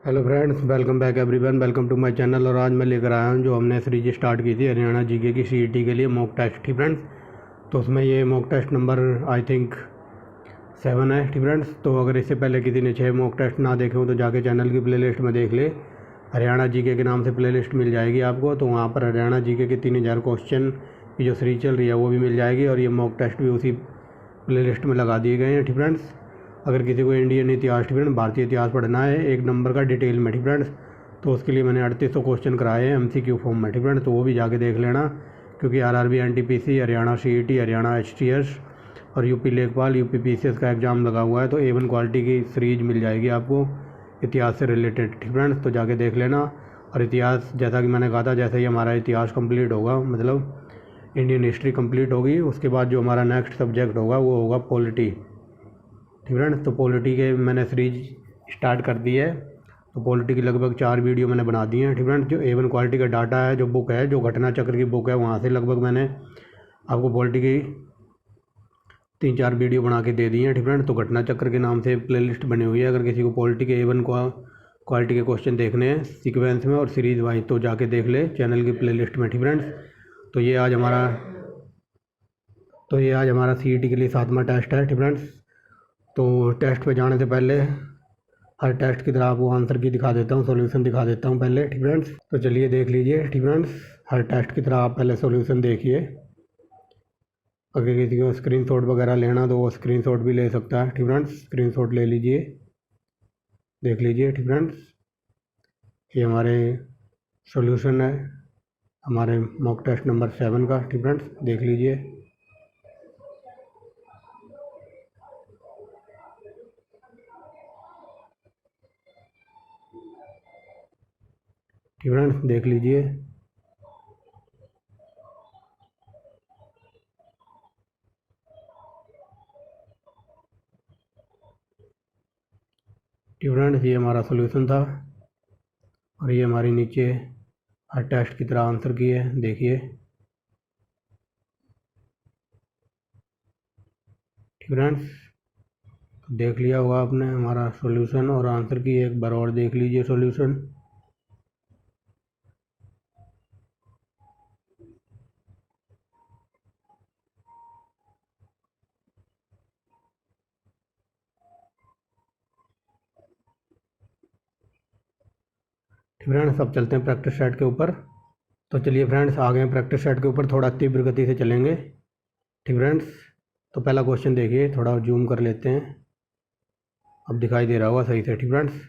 Hello friends, welcome back everyone, welcome to my channel. और आज मैं लेकर आया हूँ जो हमने सीरीज स्टार्ट की थी हरियाणा जीके की सीईटी के लिए मॉक टेस्ट थी फ्रेंड्स। तो उसमें ये mock test number I think 7 है थी फ्रेंड्स। तो अगर इससे पहले किसी ने 6 मॉक टेस्ट ना देखे हो तो जाके चैनल की प्लेलिस्ट में देख ले। हरियाणा जीके के नाम से प्लेलिस्ट मिल जाएगी आपको। तो वहाँ पर हरियाणा जीके के 3000 क्वेश्चन की जो सीरीज चल रही है वो भी मिल जाएगी, और ये मॉक टेस्ट भी उसी प्लेलिस्ट में लगा दिए गए हैं थी फ्रेंड्स। अगर किसी को इंडियन इतिहास फ्रेंड भारतीय इतिहास पढ़ना है 1 नंबर का डिटेल में फ्रेंड्स, तो उसके लिए मैंने 3800 क्वेश्चन कराए हैं MCQ फॉर्म में फ्रेंड्स। तो वो भी जाके देख लेना, क्योंकि RRB NTPC, Haryana CET, Haryana HTS और यूपी लेखपाल, यूपी PCS का एग्ज़ाम लगा हुआ है। तो A1 क्वालिटी की सीरीज मिल जाएगी आपको इतिहास से रिलेटेड फ्रेंड्स। तो जाके देख लेना। और इतिहास, जैसा कि मैंने कहा था, जैसे ही हमारा इतिहास कंप्लीट होगा, मतलब इंडियन हिस्ट्री कंप्लीट होगी, उसके बाद जो हमारा नेक्स्ट सब्जेक्ट होगा वो होगा पॉलिटी फ्रेंड्स। तो पॉलिटी के मैंने सीरीज स्टार्ट कर दी है। तो पॉलिटी की लगभग 4 वीडियो मैंने बना दी हैं फ्रेंड्स। जो A1 क्वालिटी का डाटा है, जो बुक है, जो घटना चक्र की बुक है, वहाँ से लगभग मैंने आपको पॉलिटी की 3-4 वीडियो बना के दे दी हैं फ्रेंड्स। तो घटना चक्र के नाम से प्लेलिस्ट बनी हुई है। अगर किसी को पॉलिटी के A1 क्वालिटी के क्वेश्चन देखने हैं सीक्वेंस में और सीरीज वाइज, तो जाके देख ले चैनल की प्लेलिस्ट में फ्रेंड्स। तो ये आज हमारा CET के लिए 7वां टेस्ट है फ्रेंड्स। तो टेस्ट पे जाने से पहले हर टेस्ट की तरह आपको आंसर की दिखा देता हूँ, सॉल्यूशन दिखा देता हूँ पहले फ्रेंड्स। तो चलिए देख लीजिए फ्रेंड्स, हर टेस्ट की तरह आप पहले सॉल्यूशन देखिए। अगर किसी को स्क्रीनशॉट वगैरह लेना तो वो स्क्रीनशॉट भी ले सकता है फ्रेंड्स। स्क्रीनशॉट ले लीजिए, देख लीजिए फ्रेंड्स। ये हमारे सॉल्यूशन है हमारे मॉक टेस्ट नंबर 7 का फ्रेंड्स, देख लीजिए। फ्रेंड्स देख लीजिए। फ्रेंड्स ये हमारा सॉल्यूशन था, और ये हमारी नीचे हर टेस्ट की तरह आंसर की है, देखिए फ्रेंड्स। देख लिया होगा आपने हमारा सॉल्यूशन और आंसर की, एक बार और देख लीजिए सॉल्यूशन। फ्रेंड्स अब चलते हैं प्रैक्टिस सेट के ऊपर। तो चलिए फ्रेंड्स आ गए हैं प्रैक्टिस सेट के ऊपर, थोड़ा तीव्र गति से चलेंगे फ्रेंड्स। तो पहला क्वेश्चन देखिए, थोड़ा जूम कर लेते हैं, अब दिखाई दे रहा होगा सही से फ्रेंड्स।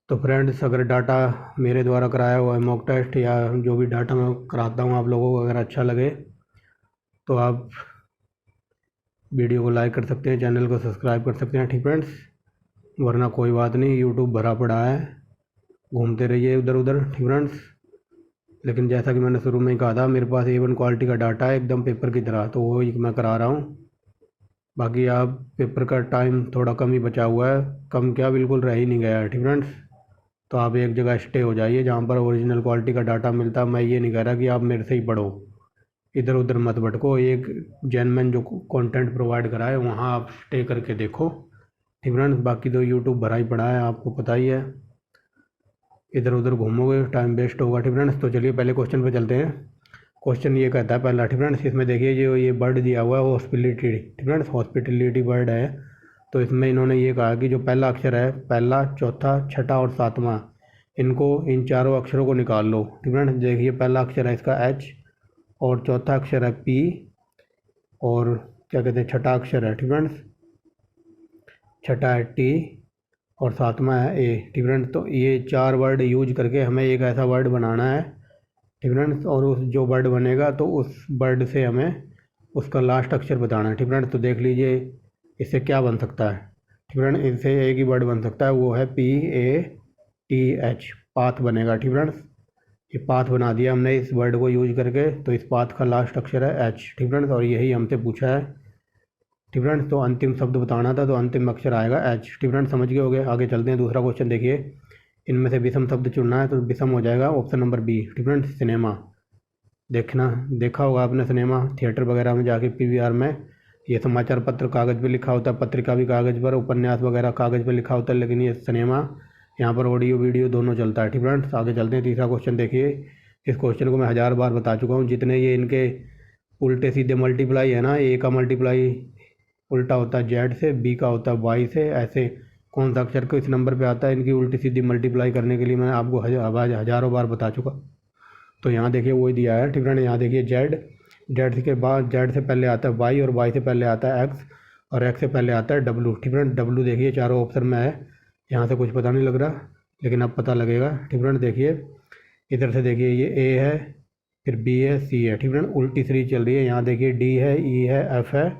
तो फ्रेंड्स अगर डाटा मेरे द्वारा कराया हुआ है मॉक टेस्ट, या जो भी डाटा मैं कराता हूँ आप लोगों को अगर अच्छा लगे तो आप वीडियो को लाइक कर सकते हैं, चैनल को सब्सक्राइब कर सकते हैं फ्रेंड्स। वरना कोई बात नहीं, यूट्यूब भरा पड़ा है, घूमते रहिए उधर उधर फ्रेंड्स। लेकिन जैसा कि मैंने शुरू में ही कहा था, मेरे पास A1 क्वालिटी का डाटा है एकदम पेपर की तरह, तो वो मैं करा रहा हूँ। बाकी आप पेपर का टाइम थोड़ा कम ही बचा हुआ है, कम क्या बिल्कुल रह ही नहीं गया है फ्रेंड्स। तो आप एक जगह स्टे हो जाइए जहाँ पर ओरिजिनल क्वालिटी का डाटा मिलता है। मैं ये नहीं कह रहा कि आप मेरे से ही पढ़ो, इधर उधर मत भटको। एक जेन्युइन जो कंटेंट प्रोवाइड करा है वहाँ आप स्टे करके देखो फ्रेंड्स। बाकी तो यूट्यूब भरा ही पड़ा है, आपको पता ही है, इधर उधर घूमोगे टाइम वेस्ट होगा फ्रेंड्स। तो चलिए पहले क्वेश्चन पे चलते हैं। क्वेश्चन ये कहता है पहला फ्रेंड्स, इसमें देखिए जो ये वर्ड दिया हुआ है हॉस्पिटलिटी फ्रेंड्स, हॉस्पिटलिटी वर्ड है। तो इसमें इन्होंने ये कहा कि जो पहला अक्षर है, पहला, चौथा, छठा और सातवां, इनको, इन चारों अक्षरों को निकाल लो फ्रेंड्स। देखिए पहला अक्षर है इसका H, और चौथा अक्षर है P, और क्या कहते हैं छठा अक्षर है फ्रेंड्स, छठा है T, और सातवां है A फ्रेंड्स। तो ये 4 वर्ड यूज करके हमें एक ऐसा वर्ड बनाना है फ्रेंड्स, और उस जो वर्ड बनेगा तो उस वर्ड से हमें उसका लास्ट अक्षर बताना है फ्रेंड्स। तो देख लीजिए इससे क्या बन सकता है फ्रेंड्स, इससे एक ही वर्ड बन सकता है, वो है PATH, पाथ बनेगा फ्रेंड्स। ये पाथ बना दिया हमने इस वर्ड को यूज करके। तो इस पाथ का लास्ट अक्षर है H फ्रेंड्स, और यही हमसे पूछा है फ्रेंड्स। तो अंतिम शब्द बताना था, तो अंतिम अक्षर आएगा H फ्रेंड्स, समझ गए होंगे। आगे चलते हैं, दूसरा क्वेश्चन देखिए। इनमें से विषम शब्द चुनना है, तो विषम हो जाएगा option number B friends, cinema. देखा होगा आपने सिनेमा थिएटर वगैरह में जाके PVR में। ये समाचार पत्र कागज़ पे लिखा होता है, पत्रिका भी कागज़ पर, उपन्यास वगैरह कागज़ पे लिखा होता है, लेकिन ये सिनेमा यहाँ पर ऑडियो वीडियो दोनों चलता है। ठीक फ्रेंड्स, आगे चलते हैं। तीसरा क्वेश्चन देखिए। इस क्वेश्चन को मैं 1000 बार बता चुका हूँ। जितने ये इनके उल्टे सीधे मल्टीप्लाई है ना, ए का मल्टीप्लाई उल्टा होता है जेड से, बी का होता है वाई से, ऐसे कौन सा अक्षर को इस नंबर पे आता है, इनकी उल्टी सीधी मल्टीप्लाई करने के लिए मैंने आपको हज़ारों बार बता चुका। तो यहाँ देखिए वही दिया है। ठीक फ्रेंड, यहाँ देखिए जेड के बाद जेड से पहले आता है वाई, और वाई से पहले आता है एक्स, और एक्स से पहले आता है डब्लू। ठीक फ्रेंड, डब्लू देखिए चारों ऑप्शन में है। यहाँ से कुछ पता नहीं लग रहा, लेकिन अब पता लगेगा। ठीक फ्रेंड, देखिए इधर से देखिए ये ए है, फिर बी है, सी है। ठीक फ्रेंड, उल्टी सीरीज चल रही है। यहाँ देखिए डी है, ई है, एफ है,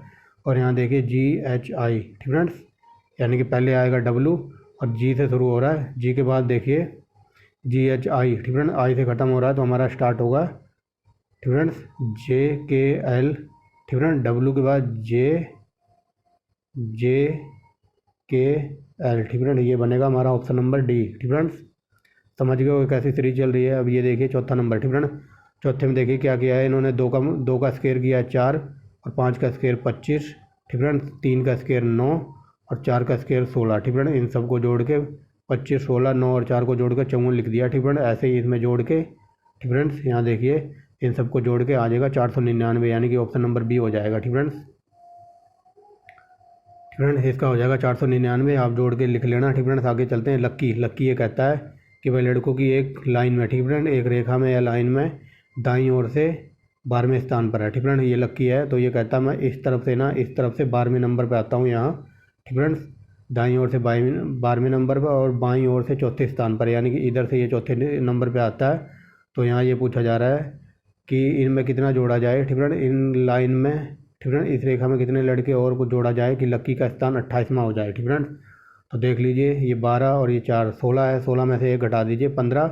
और यहाँ देखिए जी एच आई। ठीक फ्रेंड्स, यानी कि पहले आएगा डब्लू और जी से शुरू हो रहा है, जी के बाद देखिए जी एच आई। ठीक फ्रेंड, आई से ख़त्म हो रहा है, तो हमारा स्टार्ट होगा ठीक फ्रेंड्स जे के एल। ठीक फ्रेंड, डब्लू के बाद जे के एल। ठीक फ्रेंड, ये बनेगा हमारा ऑप्शन नंबर डी। ठीक फ्रेंड्स, समझ गए हो कैसी सीरीज चल रही है। अब ये देखिए चौथा नंबर। ठीक फ्रेंड, चौथे में देखिए क्या किया है इन्होंने, दो का स्क्वायर किया है 4, और 5 का स्क्वायर 25। ठीक फ्रेंड, 3 का स्क्वायर 9, और 4 का स्क्वायर 16। ठीक फ्रेंड, इन सब को जोड़ के 25, 16, 9 और 4 को जोड़ के 54 लिख दिया। ठीक फ्रेंड, ऐसे ही इसमें जोड़ के ठीक फ्रेंड्स यहाँ देखिए इन सबको जोड़ के आ जाएगा 499, यानी कि ऑप्शन नंबर बी हो जाएगा। ठीक फ्रेंड्स, फ्रेंड्स इसका हो जाएगा 499, आप जोड़ के लिख लेना। ठीक फ्रेंड्स, आगे चलते हैं। लक्की ये कहता है कि भाई लड़कों की एक लाइन में, ठीक फ्रेंड, एक रेखा में या लाइन में दाईं ओर से 12वें स्थान पर है। ठीक फ्रेंड, ये लक्की है, तो ये कहता है मैं इस तरफ से ना, इस तरफ से 12वें नंबर पर आता हूँ यहाँ। ठीक फ्रेंड्स, दाईं ओर से 12वें नंबर पर, और बाईं ओर से चौथे स्थान पर, यानी कि इधर से ये चौथे नंबर पर आता है। तो यहाँ ये पूछा जा रहा है कि इनमें कितना जोड़ा जाए। ठीक फ्रेंड, इन लाइन में, ठीक फ्रेंड, इस रेखा में कितने लड़के और को जोड़ा जाए कि लक्की का स्थान 28वां हो जाए। ठीक फ्रेंड, तो देख लीजिए ये 12 और ये 4, 16 है। 16 में से एक घटा दीजिए 15,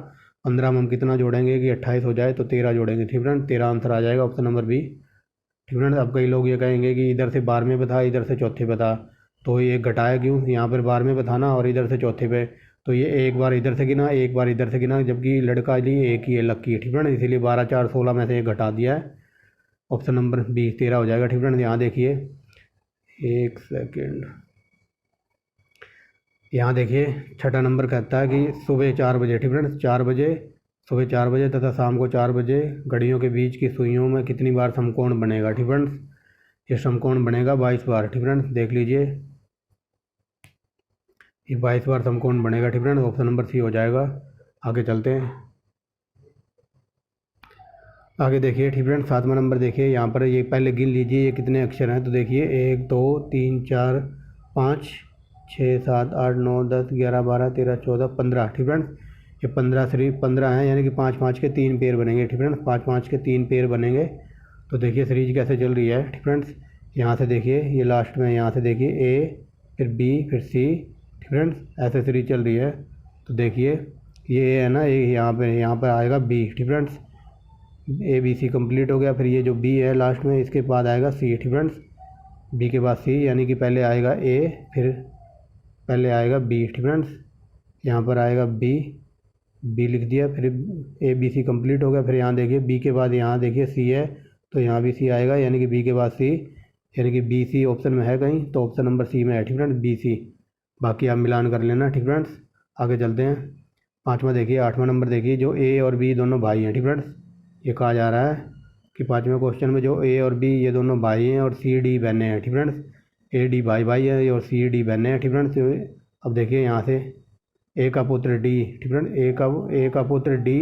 15 में हम कितना जोड़ेंगे कि 28 हो जाए, तो 13 जोड़ेंगे। ठीक फ्रेंड, 13 आंसर आ जाएगा ऑप्शन नंबर बी। ठीक फ्रेंड, अब कई लोग ये कहेंगे कि इधर से 12वें पे था, इधर से चौथे पे था, तो ये घटाया क्यों, यहाँ पर 12वें पे था ना और इधर से चौथे पे, तो ये एक बार इधर से गिना, एक बार इधर से गिना, जबकि लड़का लिए एक ही है, लक्की। ठीक फ्रेंड, इसीलिए 12, 4, 16 में से एक घटा दिया है, ऑप्शन नंबर बी 13 हो जाएगा। ठीक फ्रेंड, यहाँ देखिए एक सेकेंड, यहाँ देखिए छठा नंबर कहता है कि सुबह 4 बजे, ठीक फ्रेंड्स, 4 बजे, सुबह 4 बजे तथा शाम को 4 बजे घड़ियों के बीच की सुइयों में कितनी बार समकोण बनेगा। ठीक फ्रेंड्स, ये समकोण बनेगा 22 बार। ठीक फ्रेंड्स, देख लीजिए ये 22 बार समकोण बनेगा। ठीक फ्रेंड्स, ऑप्शन नंबर सी हो जाएगा। आगे चलते हैं, आगे देखिए। ठीक फ्रेंड्स, 7वां नंबर देखिए, यहाँ पर ये पहले गिन लीजिए ये कितने अक्षर हैं, तो देखिए 1 2 3 4 5 6 7 8 9 10 11 12 13 14 15। ठीक फ्रेंड्स, ये 15 सिर्फ 15 हैं, यानी कि 5 5 के 3 पेयर बनेंगे। ठीक फ्रेंड्स, 5 5 के 3 पेयर बनेंगे। तो देखिए सीरीज कैसे चल रही है। ठीक फ्रेंड्स, यहाँ से देखिए ये लास्ट में, यहाँ से देखिए ए, फिर बी, फिर सी। ठीक फ्रेंड्स, ऐसे सीरीज चल रही है। तो देखिए ये है ना, ये यहाँ पर आएगा बी। ठीक friends, A B C complete हो गया, फिर ये जो बी है लास्ट में, इसके बाद आएगा सी। ठीक फ्रेंड्स, बी के बाद सी, यानी कि पहले आएगा ए, फिर पहले आएगा बी। ठीक फ्रेंड्स, यहाँ पर आएगा बी, बी लिख दिया, फिर ए बी सी कम्प्लीट हो गया, फिर यहाँ देखिए बी के बाद यहाँ देखिए सी है, तो यहाँ भी सी आएगा, यानी कि बी के बाद सी, यानी कि बी सी ऑप्शन में है कहीं, तो ऑप्शन नंबर सी में है। ठीक फ्रेंड्स, बी सी, बाकी आप मिलान कर लेना। ठीक फ्रेंड्स, आगे चलते हैं। 5वां देखिए, 8वां नंबर देखिए, जो ए और बी दोनों भाई हैं। ठीक फ्रेंड्स, ये कहा जा रहा है कि 5वें क्वेश्चन में जो ए और बी ये दोनों भाई हैं और सी डी बहनें हैं। ठीक फ्रेंड्स, ए डी भाई भाई है और सी डी बहनें हैं। ठीक फ्रेंड्स, अब देखिए यहाँ से ए का पुत्र डी, ठीक फ्रेंड, ए का पुत्र डी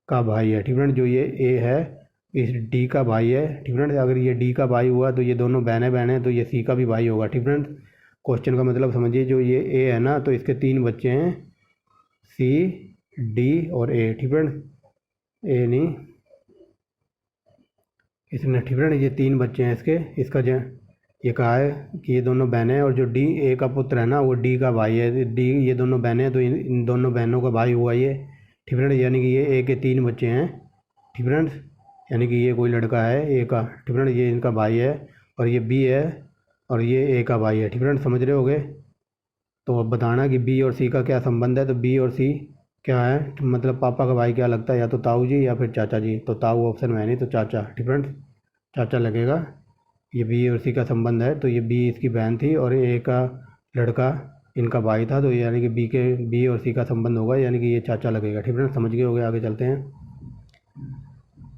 का भाई है। ठीक फ्रेंड, जो ये ए है इस डी का भाई है। ठीक फ्रेंड, अगर ये डी का भाई हुआ तो ये दोनों बहनें हैं, तो ये सी का भी भाई होगा। ठीक फ्रेंड, क्वेश्चन का मतलब समझिए, जो ये ए है ना, तो इसके 3 बच्चे हैं, सी, डी और ए। ठीक फ्रेंड, ए नहीं, इसने, ठीक फ्रेंड, ये 3 बच्चे हैं इसके, इसका जो ये कहा है कि ये दोनों बहनें हैं, और जो डी ए का पुत्र है ना वो डी का भाई है। डी, ये दोनों बहनें हैं, तो इन दोनों बहनों का भाई हुआ ये। ठीक फ्रेंड, यानी कि ये ए के 3 बच्चे हैं। ठीक फ्रेंड्स, यानी कि ये कोई लड़का है ए का। ठीक फ्रेंड, ये इनका भाई है, और ये बी है, और ये ए का भाई है। ठीक फ्रेंड, समझ रहे होगे। तो अब बताना कि बी और सी का क्या संबंध है। तो बी और सी क्या है, मतलब पापा का भाई क्या लगता है, या तो ताऊ जी या फिर चाचा जी। तो ताऊ ऑप्शन में है नहीं, तो चाचा। ठीक फ्रेंड्स, चाचा लगेगा। ये बी और सी का संबंध है, तो ये बी इसकी बहन थी और ए का लड़का इनका भाई था, तो यानी कि बी और सी का संबंध होगा, यानी कि ये चाचा लगेगा। ठीक फ्रेंड्स, समझ गए होगे। आगे चलते हैं।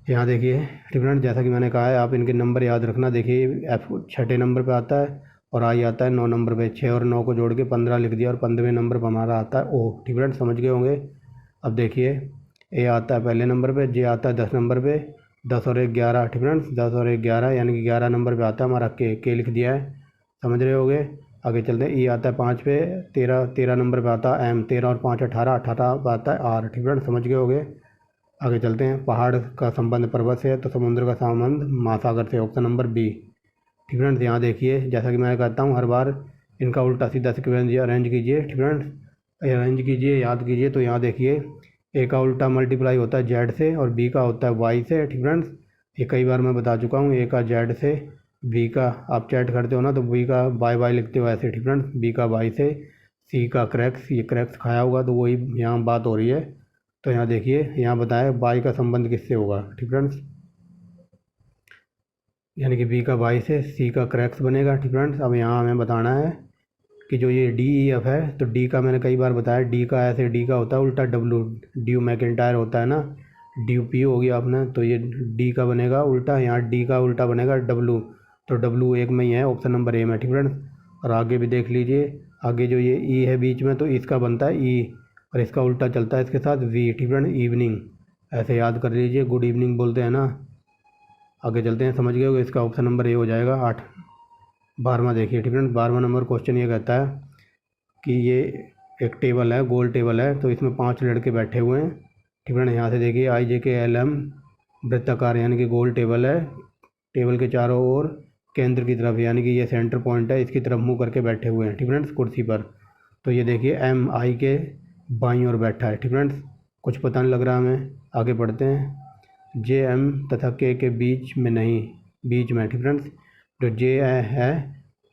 यहाँ देखिए ठीक फ्रेंड्स, जैसा कि मैंने कहा है, आप इनके नंबर याद रखना। देखिए एफ छठे नंबर पे आता है और आई आता है 9 नंबर पे। 6 और 9 को जोड़ के 15 लिख दिया और 15वें नंबर पर हमारा आता है ओ। ठीक फ्रेंड्स, समझ गए होंगे। अब देखिए ए आता है पहले नंबर पे, जे आता है 10 नंबर पे, 10 और 1 11। ठीक फ्रेंड्स, 10 और 1 11, यानी कि 11 नंबर पे आता है हमारा के लिख दिया है, समझ रहे होगे। आगे चलते हैं। ई आता है 5 पे, 13 नंबर पे आता है एम, 13 और 5 18, 18 पे आता है आर। ठीक फ्रेंड्स, समझ गए होगे। आगे चलते हैं। पहाड़ का संबंध पर्वत से है, तो समुद्र का संबंध महासागर से, ऑप्शन नंबर बी। ठीक फ्रेंड्स, यहाँ देखिए जैसा कि मैं कहता हूँ हर बार, इनका उल्टा सीधा सिक्वेंस अरेंज कीजिए। ठीक फ्रेंड्स, अरेंज कीजिए, याद कीजिए। तो यहाँ देखिए ए का उल्टा मल्टीप्लाई होता है जेड से और बी का होता है वाई से। ठीक फ्रेंड्स, ये कई बार मैं बता चुका हूँ। ए का जेड से, बी का आप चैट करते हो ना, तो बी का बाय बाय लिखते हो ऐसे। ठीक फ्रेंड्स, बी का वाई से, सी का क्रैक्स, ये क्रैक्स खाया होगा तो वही यहाँ बात हो रही है। तो यहाँ देखिए, यहाँ बताया बाई का संबंध किससे होगा। ठीक फ्रेंड्स, यानी कि बी का वाई से, सी का क्रैक्स बनेगा। ठीक फ्रेंड्स, अब यहाँ हमें बताना है कि जो ये डी ई एफ है, तो डी का मैंने कई बार बताया, डी का ऐसे, डी का होता है उल्टा डब्लू, ड्यू मैकेंटायर होता है ना, ड्यू पी हो गया आपने, तो ये डी का बनेगा उल्टा, यहाँ डी का उल्टा बनेगा डब्लू, तो डब्लू एक में ही है, ऑप्शन नंबर ए में। ठीक फ्रेंड्स, और आगे भी देख लीजिए, आगे जो ये ई है बीच में, तो इसका बनता है ई, और इसका उल्टा चलता है इसके साथ वी। ठीक फ्रेंड्स, इवनिंग ऐसे याद कर लीजिए, गुड इवनिंग बोलते हैं ना। आगे चलते हैं, समझ गए हो, इसका ऑप्शन नंबर ए हो जाएगा 8। 12वां देखिए। ठीक फ्रेंड्स, 12वां नंबर क्वेश्चन ये कहता है कि ये एक टेबल है, गोल टेबल है, तो इसमें 5 लड़के बैठे हुए हैं। ठीक फ्रेंड्स, यहाँ से देखिए आई जे के एल एम वृत्ताकार, यानी कि गोल टेबल है, टेबल के चारों ओर केंद्र की तरफ, यानी कि ये सेंटर पॉइंट है, इसकी तरफ मुँह करके बैठे हुए हैं। ठीक फ्रेंड्स, कुर्सी पर। तो ये देखिए एम आई के बाईं ओर बैठा है। ठीक फ्रेंड्स, कुछ पता नहीं लग रहा हमें। आगे बढ़ते हैं। जे एम तथा के बीच में नहीं, बीच में। ठीक फ्रेंड्स, जो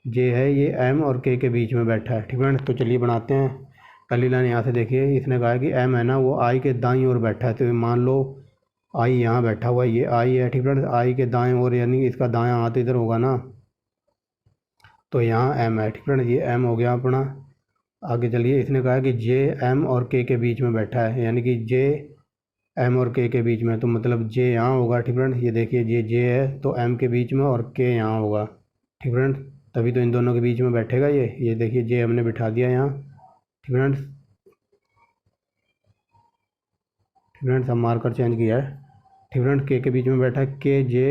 जे है ये एम और के बीच में बैठा है। ठीक फ्रेंड्स, तो चलिए बनाते हैं। पहली लाइन यहाँ से देखिए, इसने कहा है कि एम है ना, वो आई के दाईं ओर बैठा है, तो मान लो आई यहाँ बैठा हुआ है, ये आई है। ठीक फ्रेंड्स, आई के दाएं ओर, यानी इसका दायां हाथ इधर होगा ना, तो यहाँ एम है। ठीक फ्रेंड्स, ये एम हो गया अपना। आगे चलिए, इसने कहा है कि जे एम और के बीच में बैठा है, यानी कि जे एम और के बीच में, तो मतलब जे यहाँ होगा। ठीक फ्रेंड्स, ये देखिए जे है तो एम के बीच में और के यहाँ होगा। ठीक फ्रेंड्स, तभी तो इन दोनों के बीच में बैठेगा ये देखिए जे हमने बिठा दिया यहाँ। ठीक फ्रेंड्स, हम मार्कर चेंज किया है। ठीक फ्रेंड्स, के बीच में बैठा है, के जे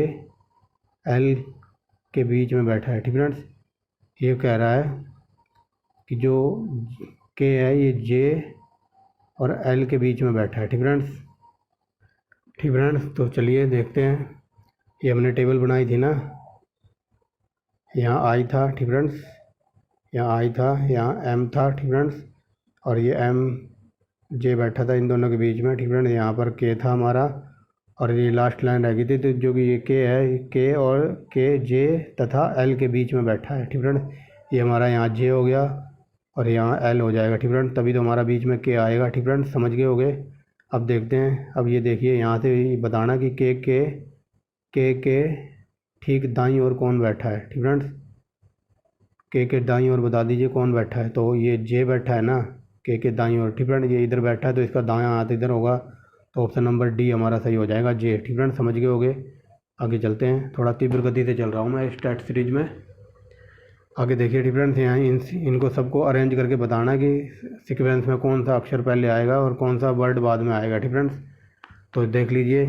एल के बीच में बैठा है। ठीक फ्रेंड्स, ये कह रहा है कि जो के है ये जे और एल के बीच में बैठा है। ठीक फ्रेंड्स, तो चलिए देखते हैं। ये हमने टेबल बनाई थी ना, यहाँ आई था। ठीक फ्रेंड्स, यहाँ आई था, यहाँ एम था। ठीक फ्रेंड्स, और ये एम जे बैठा था इन दोनों के बीच में। ठीक फ्रेंड्स, यहाँ पर के था हमारा, और ये लास्ट लाइन रह गई थी, तो जो कि ये के है, के और के जे तथा एल के बीच में बैठा है। ठीक फ्रेंड्स, ये हमारा यहाँ जे हो गया और यहाँ एल हो जाएगा। ठीक फ्रेंड्स, तभी तो हमारा बीच में के आएगा। ठीक फ्रेंड्स, समझ गए होगे। अब देखते हैं। अब ये देखिए, यहाँ से बताना कि के ठीक दाईं ओर कौन बैठा है। ठीक फ्रेंड्स, के दाईं ओर बता दीजिए कौन बैठा है। तो ये जे बैठा है ना, के दाईं ओर। ठीक फ्रेंड्स, ये इधर बैठा है, तो इसका दायां हाथ इधर होगा, तो ऑप्शन नंबर डी हमारा सही हो जाएगा, जे। ठीक फ्रेंड्स, समझ गए होगे। आगे चलते हैं। थोड़ा तीव्र गति से चल रहा हूँ मैं स्टैट सीरीज में। आगे देखिए। ठीक फ्रेंड्स, यहाँ इनको सबको अरेंज करके बताना कि सीक्वेंस में कौन सा अक्षर पहले आएगा और कौन सा वर्ड बाद में आएगा। ठीक फ्रेंड्स, तो देख लीजिए,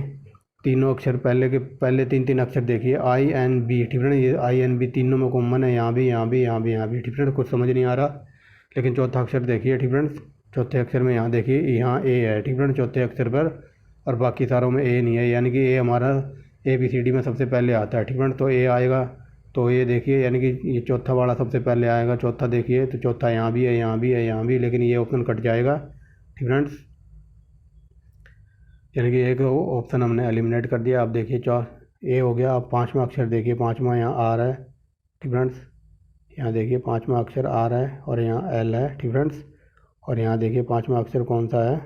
तीनों अक्षर पहले तीन अक्षर देखिए, आई एन बी। ठीक फ्रेंड्स, ये आई एन बी तीनों में कॉमन है, यहाँ भी, यहाँ भी, यहाँ भी, यहाँ भी। ठीक फ्रेंड्स, कुछ समझ नहीं आ रहा, लेकिन चौथा अक्षर देखिए। ठीक फ्रेंड्स, चौथे अक्षर में यहाँ देखिए, यहाँ ए है। ठीक फ्रेंड्स, चौथे अक्षर पर, और बाकी सारों में ए नहीं है, यानी कि ए हमारा ABCD में सबसे पहले आता है। ठीक फ्रेंड्स, तो ए आएगा, तो ये देखिए, यानी कि ये चौथा वाला सबसे पहले आएगा। चौथा देखिए, तो चौथा यहाँ भी है, यहाँ भी है, यहाँ भी, लेकिन ये ऑप्शन कट जाएगा। ठीक फ्रेंड्स, यानी कि एक ऑप्शन हमने एलिमिनेट कर दिया। आप देखिए ए हो गया। अब पाँचवा अक्षर देखिए, पाँचवा यहाँ आ रहा है। ठीक फ्रेंड्स, यहाँ देखिए पाँचवा अक्षर आ रहा है और यहाँ एल है। ठीक फ्रेंड्स, और यहाँ देखिए पाँचवा अक्षर कौन सा है,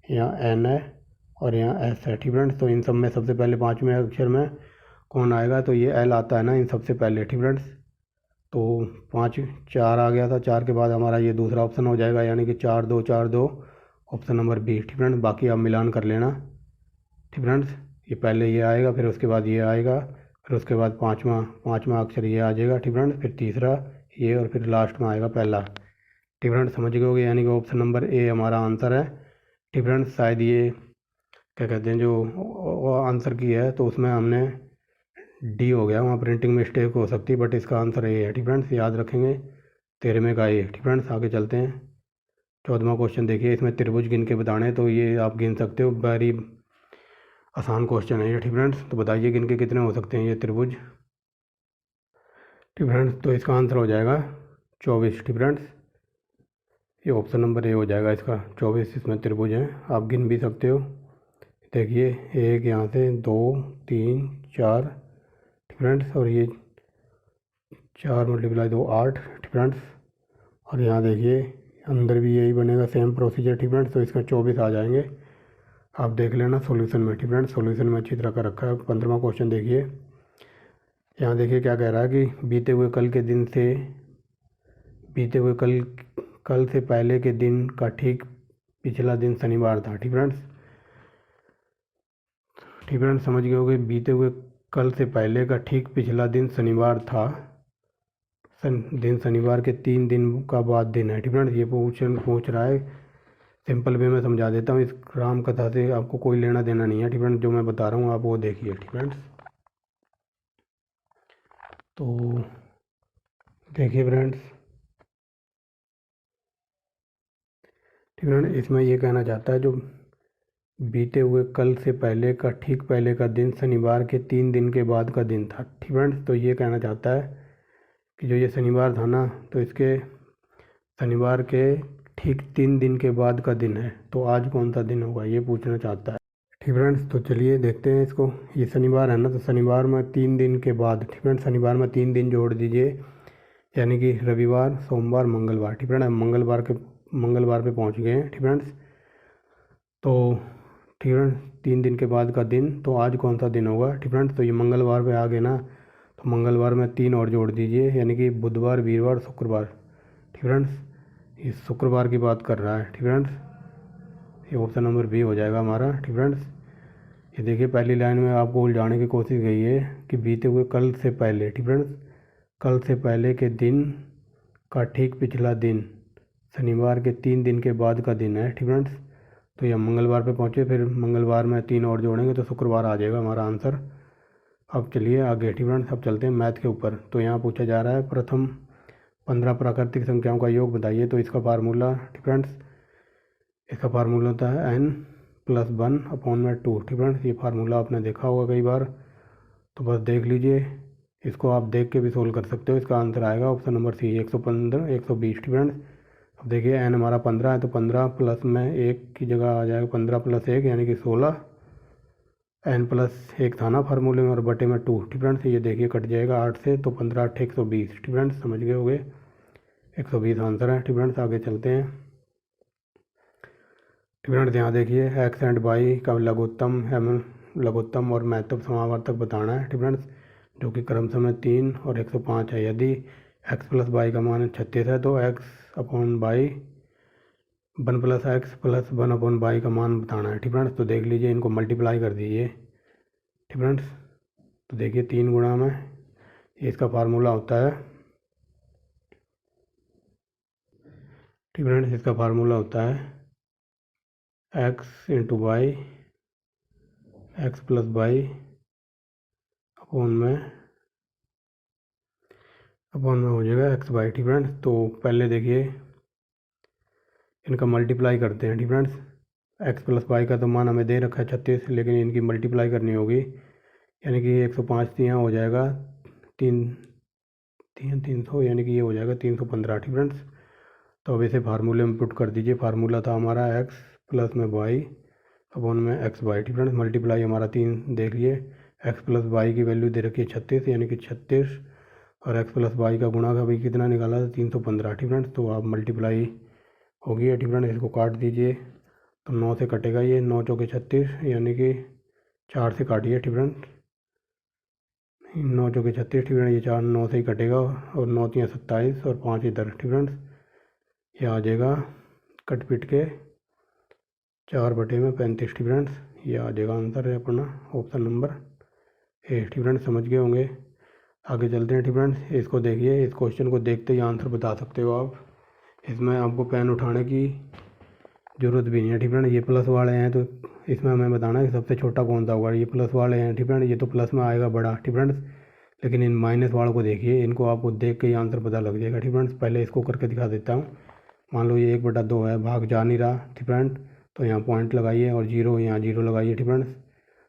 यहाँ एन है और यहाँ एस है। ठीक फ्रेंड्स, तो इन सब में सबसे पहले पाँचवें अक्षर में कौन आएगा, तो ये एल आता है ना इन सबसे पहले। ठीक फ्रेंड्स, तो 5 4 आ गया था, 4 के बाद हमारा ये दूसरा ऑप्शन हो जाएगा, यानी कि 4 2 ऑप्शन नंबर बी। ठीक फ्रेंड्स, बाकी आप मिलान कर लेना। ठीक फ्रेंड्स, ये पहले ये आएगा, फिर उसके बाद ये आएगा, फिर उसके बाद पाँचवा अक्षर ये आ जाएगा। ठीक फ्रेंड्स, फिर तीसरा ये, और फिर लास्ट में आएगा पहला। ठीक फ्रेंड्स, समझ गए होगे, यानी कि ऑप्शन नंबर ए हमारा आंसर है। ठीक फ्रेंड्स, शायद ये क्या कहते हैं जो आंसर की है तो उसमें हमने डी हो गया, वहाँ प्रिंटिंग मिस्टेक हो सकती है, बट इसका आंसर ए है। ठीक फ्रेंड्स, याद रखेंगे 13वें का ए। ठीक फ्रेंड्स, आगे चलते हैं। 14वां क्वेश्चन देखिए, इसमें त्रिभुज गिन के बताने, तो ये आप गिन सकते हो, वेरी आसान क्वेश्चन है ये। ठीक फ्रेंड्स, तो बताइए गिन के कितने हो सकते हैं ये त्रिभुज। ठीक फ्रेंड्स, तो इसका आंसर हो जाएगा 24। ठीक फ्रेंड्स, ये ऑप्शन नंबर ए हो जाएगा इसका, 24 इसमें त्रिभुज हैं, आप गिन भी सकते हो। देखिए, एक यहाँ से 2 3 4। ठीक फ्रेंड्स, और ये 4 × 2 8। ठीक फ्रेंड्स, और यहाँ देखिए अंदर भी यही बनेगा, सेम प्रोसीजर। ठीक फ्रेंड्स, तो इसका 24 आ जाएंगे, आप देख लेना सॉल्यूशन में। ठीक फ्रेंड्स, सॉल्यूशन में अच्छी तरह का रखा है। 15वां क्वेश्चन देखिए, यहाँ देखिए क्या कह रहा है कि बीते हुए कल से पहले के दिन का ठीक पिछला दिन शनिवार था। ठीक फ्रेंड्स, समझ गए होगे, बीते हुए कल से पहले का ठीक पिछला दिन शनिवार था। दिन शनिवार के 3 दिन का बाद दिन है। ठीक फ्रेंड्स, ये पूछ रहा है, सिंपल वे में समझा देता हूँ, इस राम कथा से आपको कोई लेना देना नहीं है। ठीक फ्रेंड्स, जो मैं बता रहा हूँ आप वो देखिए। ठीक फ्रेंड्स, तो देखिए फ्रेंड्स, ठीक फ्रेंड्स, इसमें ये कहना चाहता है जो बीते हुए कल से पहले का ठीक पहले का दिन शनिवार के 3 दिन के बाद का दिन था। ठीक फ्रेंड्स, तो ये कहना चाहता है कि जो ये शनिवार था ना, तो इसके शनिवार के ठीक 3 दिन के बाद का दिन है, तो आज कौन सा दिन होगा ये पूछना चाहता है। ठीक फ्रेंड्स, तो चलिए देखते हैं इसको। ये शनिवार है ना, तो शनिवार में 3 दिन के बाद। ठीक फ्रेंड्स, शनिवार में 3 दिन जोड़ दीजिए, यानी कि रविवार सोमवार मंगलवार। ठीक फ्रेंड्स, मंगलवार पे पहुंच गए हैं। ठीक फ्रेंड्स, तो ठीक फ्रेंड्स 3 दिन के बाद का दिन, तो आज कौन सा दिन होगा। ठीक फ्रेंड्स, तो ये मंगलवार पे आ गए ना, तो मंगलवार में 3 और जोड़ दीजिए, यानी कि बुधवार वीरवार शुक्रवार। ठीक फ्रेंड्स, ये शुक्रवार की बात कर रहा है। ठीक फ्रेंड्स, ये ऑप्शन नंबर बी हो जाएगा हमारा। ठीक फ्रेंड्स, ये देखिए पहली लाइन में आपको उलझाने की कोशिश गई है कि बीते हुए कल से पहले। ठीक फ्रेंड्स, कल से पहले के दिन का ठीक पिछला दिन शनिवार के 3 दिन के बाद का दिन है। ठीक फ्रेंड्स, तो ये मंगलवार पे पहुँचे, फिर मंगलवार में 3 और जोड़ेंगे तो शुक्रवार आ जाएगा हमारा आंसर। अब चलिए आगे। ठीक फ्रेंड्स, अब चलते हैं मैथ के ऊपर। तो यहाँ पूछा जा रहा है प्रथम 15 प्राकृतिक संख्याओं का योग बताइए। तो इसका फार्मूला, ठीक फ्रेंड्स, इसका फार्मूला होता है n+1/2। ठीक फ्रेंड्स, ये फार्मूला आपने देखा होगा कई बार, तो बस देख लीजिए, इसको आप देख के भी सोल्व कर सकते हो। इसका आंसर आएगा ऑप्शन नंबर सी, 115 120। ठीक फ्रेंड्स, अब देखिए n हमारा 15 है, तो 15 प्लस में 1 की जगह आ जाएगा 15 + 1 यानी कि 16। n+1 था ना फार्मूले में, और बटे में 2। ठीक फ्रेंड्स, ये देखिए कट जाएगा 8 से, तो 15 × 8 = 120। ठीक फ्रेंड्स, समझ गए होगे, 120 आंसर है। ठीक फ्रेंड्स, आगे चलते हैं। ठीक फ्रेंड्स, यहाँ देखिए एक्स एंड वाई का लघुत्तम और महत्तम समावर्तक बताना है। ठीक फ्रेंड्स, जो कि क्रमशः 3 और 105 है। यदि x + y का मान 36 है, तो x/y 1 + x + 1/y का मान बताना है। ठीक फ्रेंड्स, तो देख लीजिए, इनको मल्टीप्लाई कर दीजिए। ठीक फ्रेंड्स, तो देखिए 3 गुणा में ये इसका फार्मूला होता है। ठीक फ्रेंड्स, इसका फार्मूला होता है x × y x + y upon में हो जाएगा xy। ठीक फ्रेंड्स, तो पहले देखिए इनका मल्टीप्लाई करते हैं। ठीक फ्रेंड्स, x + y का तो मान हमें दे रखा है 36, लेकिन इनकी मल्टीप्लाई करनी होगी, यानी कि 105 यहाँ हो जाएगा 300, यानी कि ये हो जाएगा 315। ठीक फ्रेंड्स, तो अब इसे फार्मूले में पुट कर दीजिए। फार्मूला था हमारा x + में y अपॉन में xy। ठीक फ्रेंड्स, मल्टीप्लाई हमारा 3 देख लिए, x + y की वैल्यू दे रखी है 36, यानी कि 36, और x + y का गुणा का भी कितना निकाला था 315। ठीक फ्रेंड्स, तो आप मल्टीप्लाई हो गई है। ठीक फ्रेंड्स, इसको काट दीजिए, तो 9 से कटेगा ये, 9 × 4 = 36, यानी कि 4 से काटिए। ठीक फ्रेंड्स, 9 चौके 36 ठीक है, ये 4 9 से ही कटेगा और 9 3 27 और 5 इधर ठीक है। ये आ जाएगा कट पिट के 4/35 ठीक है। ये आ जाएगा आंसर है अपना ऑप्शन नंबर ए ठीक है। समझ गए होंगे। आगे चलते हैं ठीक है। इसको देखिए, इस क्वेश्चन को देखते ही आंसर बता सकते हो आप। इसमें आपको पेन उठाने की ज़रूरत भी नहीं है ठीक है। ये प्लस वाले हैं तो इसमें हमें बताना है कि सबसे छोटा कौन सा होगा। ये प्लस वाले हैं ठीक है, ये तो प्लस में आएगा बड़ा ठीक है। लेकिन इन माइनस वालों को देखिए, इनको आपको देख के ही आंसर पता लग जाएगा ठीक है। पहले इसको करके दिखा देता हूँ। मान लो ये 1/2 है, भाग जा नहीं रहा ठीक है, तो यहाँ पॉइंट लगाइए और जीरो यहाँ जीरो लगाइए ठीक है।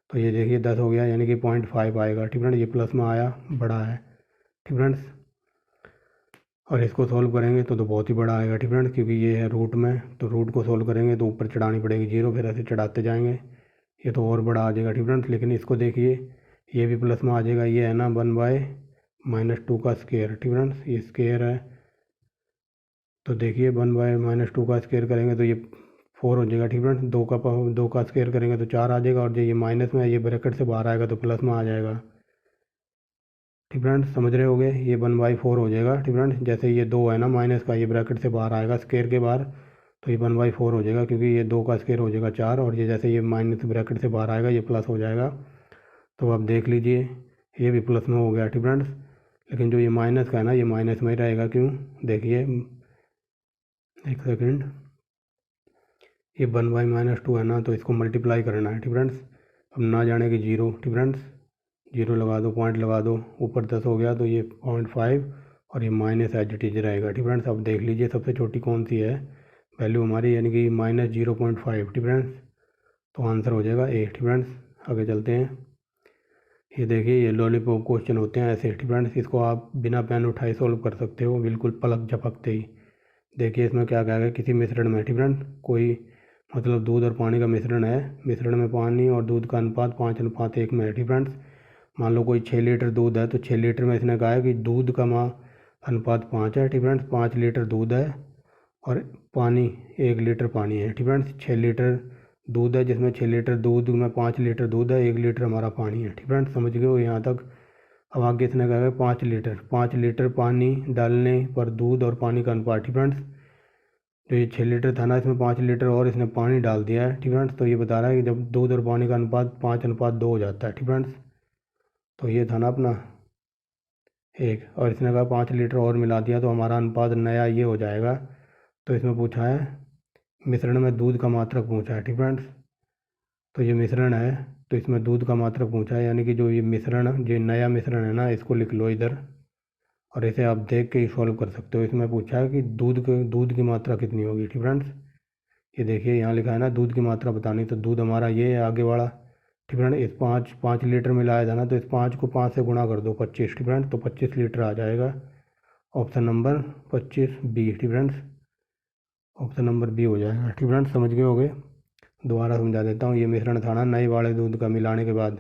तो ये देखिए 10 हो गया, यानी कि 0.5 आएगा ठीक है। ये प्लस में आया, बड़ा है ठीक है। और इसको सोल्व करेंगे तो बहुत ही बड़ा आएगा ठीक है, क्योंकि ये है रूट में, तो रूट को सोल्व करेंगे तो ऊपर चढ़ानी पड़ेगी जीरो, फिर ऐसे चढ़ाते जाएंगे, ये तो और बड़ा आ जाएगा ठीक है। लेकिन इसको देखिए, ये भी प्लस में आ जाएगा, ये है ना 1/-2 का स्क्वायर ठीक है, ये स्क्वायर है। तो देखिए 1/-2 का स्क्वायर करेंगे तो ये 4 हो जाएगा ठीक है। 2 का स्क्वायर करेंगे तो 4 आ जाएगा, और जो ये माइनस में है ये ब्रैकेट से बाहर आएगा तो प्लस में आ जाएगा ठीक है। समझ रहे होगे, ये 1/4 हो जाएगा ठीक है। जैसे ये 2 है ना माइनस का, ये ब्रैकेट से बाहर आएगा स्क्वायर के बाहर, तो ये 1/4 हो जाएगा, क्योंकि ये 2 का स्क्वायर हो जाएगा 4, और ये जैसे ये माइनस ब्रैकेट से बाहर आएगा ये प्लस हो जाएगा। तो आप देख लीजिए, ये भी प्लस में हो गया ठीक है। लेकिन जो ये माइनस का है ना, ये माइनस में ही रहेगा, क्यों देखिए एक सेकेंड, ये 1/-2 है ना, तो इसको मल्टीप्लाई करना है ठीक है। अब ना जाने कि जीरो ठीक है, जीरो लगा दो, पॉइंट लगा दो, ऊपर 10 हो गया तो ये 0.5 और ये माइनस एज इट इज रहेगा ठीक है। अब देख लीजिए सबसे छोटी कौन सी है वैल्यू हमारी, यानी कि -0.5 ठीक है। तो आंसर हो जाएगा ए ठीक है। आगे चलते हैं। ये देखिए, ये लॉलीपॉप क्वेश्चन होते हैं ऐसे ठीक है, इसको आप बिना पेन उठाए सॉल्व कर सकते हो, बिल्कुल पलक झपकते ही। देखिए इसमें क्या कहा गया, किसी मिश्रण में ठीक है, कोई मतलब दूध और पानी का मिश्रण है, मिश्रण में पानी और दूध का अनुपात 5:1 में है ठीक है। मान लो कोई 6 लीटर दूध है, तो 6 लीटर में इसने कहा है कि दूध का अनुपात 5 है ठीक है। 5 लीटर दूध है और पानी 1 लीटर पानी है ठीक है। 6 लीटर दूध है, जिसमें 6 लीटर दूध में 5 लीटर दूध है, 1 लीटर हमारा पानी है ठीक है। समझ गए हो यहाँ तक। अब आगे इसने कहा है 5 लीटर पानी डालने पर दूध और पानी का अनुपात ठीक है। जो ये 6 लीटर था ना, इसमें 5 लीटर और इसने पानी डाल दिया है ठीक है। तो ये बता रहा है कि जब दूध और पानी का अनुपात 5:2 हो जाता है ठीक है। तो ये था ना अपना एक, और इसने कहा 5 लीटर और मिला दिया तो हमारा अनुपात नया ये हो जाएगा। तो इसमें पूछा है मिश्रण में दूध का मात्रक पूछा है ठीक है। तो ये मिश्रण है, तो इसमें दूध का मात्रक पूछा है, यानी कि जो ये मिश्रण, जो नया मिश्रण है ना, इसको लिख लो इधर, और इसे आप देख के ही सॉल्व कर सकते हो। इसमें पूछा है कि दूध की मात्रा कितनी होगी ठीक है। ये देखिए यहाँ लिखा है ना दूध की मात्रा बतानी, तो दूध हमारा ये है आगे वाला ठीक है। इस 5 लीटर मिलाया था ना, तो इस 5 को 5 से गुणा कर दो 25 ठीक है, तो 25 लीटर आ जाएगा। ऑप्शन नंबर 25 बी ठीक है। ऑप्शन नंबर बी हो जाएगा ठीक है। समझ गए होगे। दोबारा समझा देता हूँ। ये मिश्रण था ना नए वाले दूध का मिलाने के बाद,